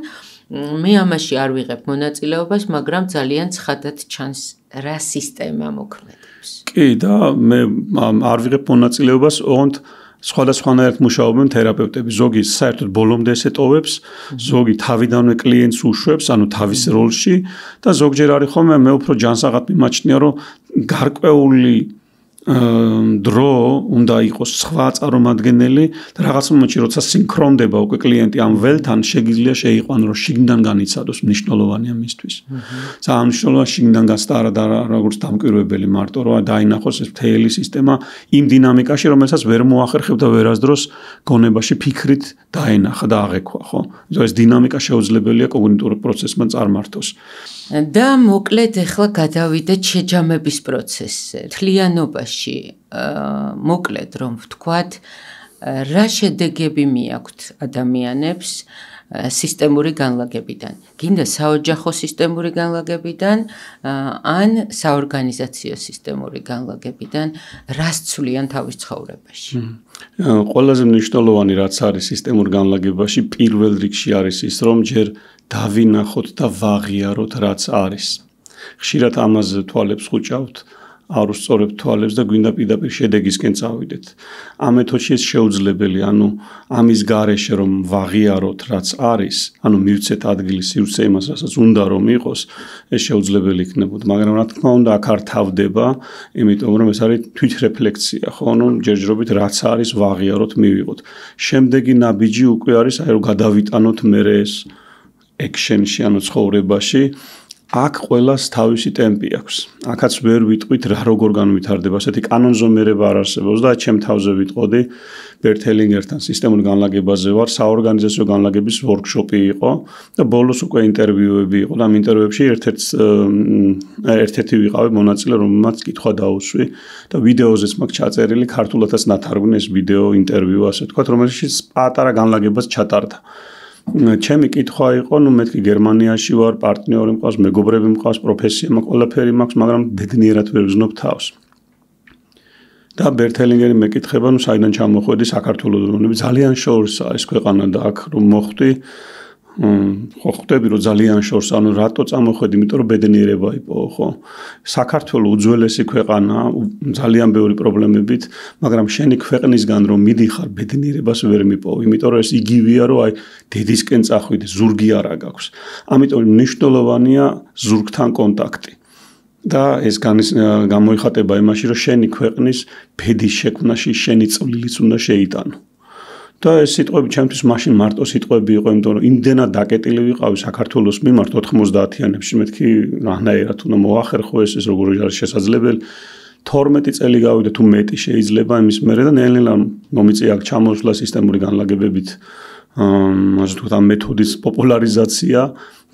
მე ამაში არ ვიღებ მონაწილეობას, მაგრამ ძალიან ცხადად ჩანს რა სისტემა მოქმედებს. კი, და მე არ ვიღებ მონაწილეობას, ოღონდ სხვადასხვანაირად მუშაობენ თერაპევტები. ზოგი საერთოდ ბოლომდე ესე ტოვებს, ზოგი თავიდანვე კლიენტს უშვებს, ანუ თავის როლში და ზოგჯერ არის ხოლმე მე უფრო ჯანსაღად მიმაჩნია, რომ გარკვეული დრო უნდა იყოს სხვა წარმომადგენელი და რაღაც მომენტში როცა სინქრონდება უკვე კლიენტი ამ ველთან შეგიძლია შეიყვანო რომ შიგნიდან განიცადოს მნიშვნელოვანია მისთვის. ძალიან მნიშვნელოვანია შიგნიდან გასტარა და როგორც დამკვირვებელი მარტო რომ დაინახოს ეს მთელი სისტემა იმ დინამიკაში რომელსაც ვერ მოახერხებ და ვერასდროს გონებაში ფიქრით დაენახა და აღეკვა, ხო? ეს დინამიკა შეუძლებელია კოგნიტურ პროცესმა წარმართოს. და მოკლედ ახლა გადავიდეთ შეჯამების პროცესზე. თლიანობაში მოკლედ რომ ვთქვათ, რა შედეგები მიაქვთ ადამიანებს სისტემური განლაგებიდან. გინდა საოჯახო სისტემური განლაგებიდან, ან საორგანიზაციო სისტემური განლაგებიდან, რას ცვლიან თავის ცხოვრებაში. ყველაზე მნიშვნელოვანი რაც არის სისტემურ განლაგებაში, პირველ რიგში არის ის, რომ ჯერ დავინახოთ და ვაღიაროთ რაც არის. ხშირად ამაზე თვალებს ხუჭავთ, არ უსწორებთ თვალებს და გვინდა პირდაპირ შედეგისკენ წავიდეთ. ამ მეთოდში ეს შეუძლებელი, ანუ ამის გარეშე რომ ვაღიაროთ რაც არის, ანუ მივცეთ ადგილი სივრცე იმას, რასაც უნდა რომ იყოს, ეს შეუძლებელი იქნებოდა. მაგრამ რა თქმა უნდა, აქ არ თავდება, იმიტომ რომ ეს არის თვითრეფლექცია, ხო? ანუ ჯერჯერობით რაც არის ვაღიაროთ, მივიღოთ. შემდეგი ნაბიჯი უკვე არის, აი რომ გადავიტანოთ მერე ეს ექშენში, ანუ ცხოვრებაში. აქ ყველას თავისი ტემპი აქვს. აქაც ვერ ვიტყვით რა როგორ განვითარდება, ასეთი კანონზომიერება არ არსებობს და ჩემ თავზე ვიტყოდი ბერტელინგერთან სისტემურ განლაგებაზე ვარ, საორგანიზაციო განლაგების ვორქშოპი იყო და ბოლოს უკვე ინტერვიუები იყო და ამ ინტერვიუებში ერთ-ერთი ვიყავი მონაწილე, რომელმაც კითხვა დაუსვი და ვიდეოზეც მაქვს ჩაწერილი, ქართულადაც ნათარგმნი ეს ვიდეო ინტერვიუ, ასე ვთქვათ, რომელშიც პატარა განლაგებას ჩატარდა. ჩემი კითხვა იყო, ნუ მეთქი გერმანიაში ვარ, პარტნიორი მყავს, მეგობრები მყავს, პროფესია მაქვს, ყველაფერი მაქვს, მაგრამ ბედნიერად ვერ ვზნობ თავს. და ბერტელინგერი მეკითხება, ნუ საიდან ჩამოხვედი საქართველოს, რომ ძალიან შორსაა ეს ქვეყანა და აქ რომ მოხვდი, ხო ხვდები რომ ძალიან შორს, ანუ რატო წამოხვედი, იმიტომ რომ ბედნიერება იპოვო, ხო? საქართველოს უძველესი ქვეყანა, ძალიან ბევრი პრობლემებით, მაგრამ შენი ქვეყნისგან რომ მიდიხარ, ბედნიერებას ვერ მიპოვ, იმიტომ რომ ეს იგივეა, რომ აი დედისკენ წახვიდე, ზურგი არ აქვს. ამიტომ მნიშვნელოვანია ზურგთან კონტაქტი. და ეს გამოიხატება იმაში, რომ შენი ქვეყნის ბედის შექმნაში შენი წვლილიც უნდა შეიტანო. და ეს სიტყვები ჩემთვის მაშინ მარტო სიტყვები იყო, იმიტომ რომ იმდენად დაკეტილი ვიყავი საქართველოს მიმართ 90-იანებში, მეთქი რანაირად უნდა მოახერხო ეს როგორ არის შესაძლებელი. 12 წელი გავიდა თუ მეტი შეიძლება იმის მერე და ნელ-ნელა მომიწია აქ ჩამოსვლა სისტემური განლაგებებით, ასე ვთქვათ, ამ მეთოდის პოპულარიზაცია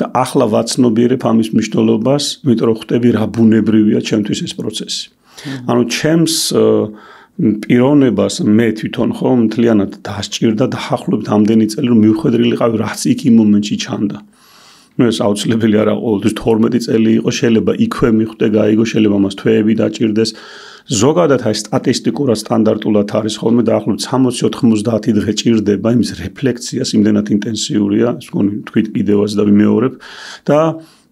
და ახლა ვაცნობიერებ ამის მნიშვნელობას, იმიტომ რომ ხვდები რა ბუნებრივია ჩემთვის ეს პროცესი. ანუ ჩემს პიროვნებას მე თვითონ ხო მთლიანად დასჭირდა და ახლობთ ამდენი წელი რომ მივხვედრილიყავი რაც იქ იმ მომენტში ჩანდა. ნუ ეს აუცილებელი არა ყოველთვის 12 წელი იყო, შეიძლება იქვე მიხვდე, გაიგო, შეიძლება მას თვეები დაჭირდეს. ზოგადად აი სტატისტიკურად სტანდარტულად არის ხოლმე დაახლოებით 60-90 დღე ჭირდება იმის რეფლექციას, იმდენად ინტენსიურია, თქვით კიდევაც და ვიმეორებ და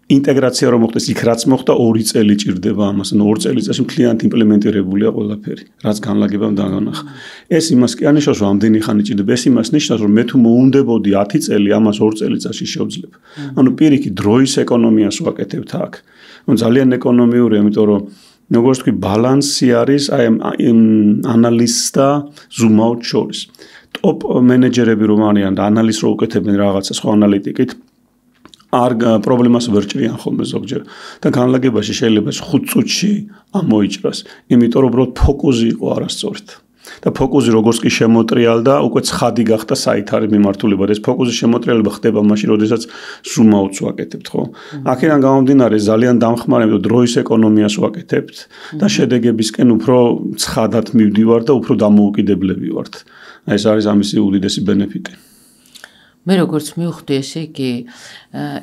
ინტეგრაცია რომ მოხდეს იქ რაც მოხდა 2 წელი ჭირდება ამას, ანუ 2 წელიწადში მთლიანად იმპლემენტირებულია ყველაფერი, რაც განლაგებამ დაგანახა. ეს იმას კი ანიშნავს, რომ ამდენი ხანი ჭირდება, ეს იმას ნიშნავს, რომ მე თუ მოუნდებოდი 10 წელი, ამას 2 წელიწადში შევძლებ. ანუ პირიქით დროის ეკონომიას ვაკეთებთ აქ. ანუ ძალიან ეკონომიურია, იმიტომ რომ როგორც თქვი, ბალანსი არის აი ანალიზს და ზუმ-აუთ შორის. ტოპ მენეჯერები რომ არიან და ანალიზს რო უკეთებენ რაღაცას ხო ანალიტიკით არ პრობლემას ვერ ჭრიან ხოლმე ზოგჯერ და განლაგებაში შეიძლება 5 წუთში ამოიჭრას, იმიტომ რომ უბრალოდ ფოკუსი იყო არასწორად. და ფოკუსი როგორც კი შემოტრიალდა, უკვე ცხადი გახდა საითარი მიმართულება და ეს ფოკუსის შემოტრიალება ხდება მაშინ, როდესაც ზუმ-აუტს ვაკეთებთ, ხო? აქედან გამომდინარე ძალიან დამხმარე, რომ დროის ეკონომიას ვაკეთებთ და შედეგებისკენ უფრო ცხადად მივდივართ და უფრო დამოუკიდებლები ვართ. ეს არის ამისი უდიდესი ბენეფიტი. მე როგორც მივხვდი, ესე იგი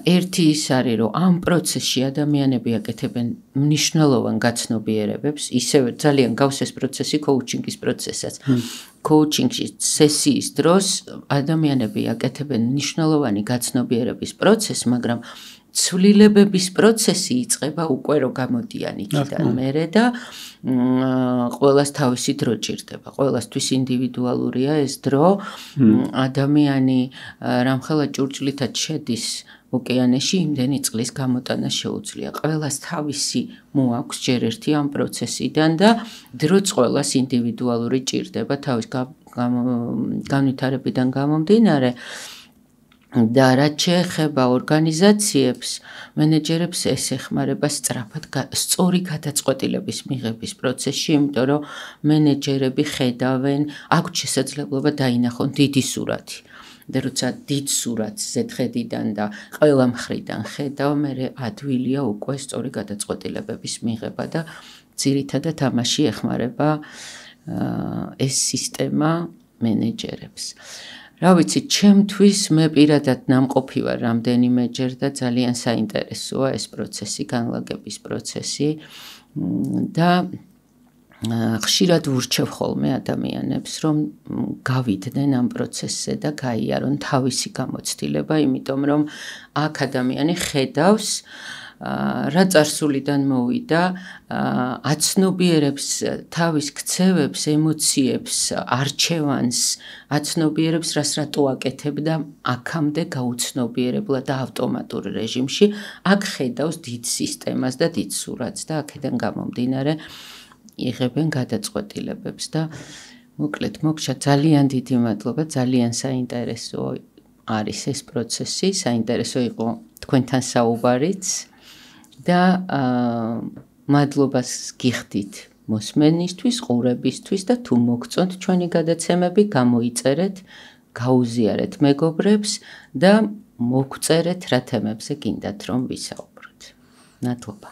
ერთი ის არის, რომ ამ პროცესში ადამიანები აკეთებენ მნიშვნელოვან გაცნობიერებებს, ისევე ძალიან გავს ეს პროცესი კოუჩინგის პროცესაც. კოუჩინგში სესიის დროს ადამიანები აკეთებენ მნიშვნელოვანი გაცნობიერების პროცესს, მაგრამ ცვლილებების პროცესი იწყება უკვე რო გამოდიან იქიდან მერე და ყველას თავისი დრო ჭირდება. ყველასთვის ინდივიდუალურია ეს დრო. ადამიანი რამხელა ჭურჭლითაც შედის ოკეანეში, იმდენი წყლის გამოტანა შეუძლია. ყველას თავისი მოაქვს ჯერ ერთი ამ პროცესიდან და დროც ყველას ინდივიდუალური ჭირდება თავის განვითარებიდან გამომდინარე. და რაც შეეხება ორგანიზაციებს, მენეჯერებს ეს ეხმარება სწორი გადაწყვეტილების მიღების პროცესში, იმიტომ რომ მენეჯერები ხედავენ, აქვთ შესაძლებლობა დაინახონ დიდი სურათი. და როცა დიდ სურათს ზედხედიდან და ყველა მხრიდან ხედავ, მე ადვილია უკვე სწორი გადაწყვეტილებების მიღება და ძირითადად ამაში ეხმარება ეს სისტემა მენეჯერებს. რა ვიცი, ჩემთვის მე პირადად ნამყოფი ვარ რამდენიმეჯერ და ძალიან საინტერესოა ეს პროცესი, განლაგების პროცესი და ხშირად ვურჩევ ხოლმე ადამიანებს, რომ გავიდნენ ამ პროცესზე და გაიარონ თავისი გამოცდილება, იმიტომ რომ აქ ადამიანი ხედავს რა წარსულიდან მოვიდა, აცნობიერებს თავის ქცევებს, ემოციებს, არჩევანს, აცნობიერებს რას რატო აკეთებდა აქამდე გაუცნობიერებლად და ავტომატურ რეჟიმში, აქ ხედავს დიდ სისტემას და დიდ სურათს და აქედან გამომდინარე იღებენ გადაწყვეტილებებს და მოკლედ მოგშა ძალიან დიდი მადლობა, ძალიან საინტერესო არის ეს პროცესი, საინტერესო იყო თქვენთან საუბარიც. და მადლობას გიხდით მოსმენისთვის, ყურებისთვის და თუ მოგწონთ ჩვენი გადაცემები, გამოიწერეთ, გაუზიარეთ მეგობრებს და მოგწერეთ რა თემებზე გინდათ რომ ვისაუბროთ. მადლობა.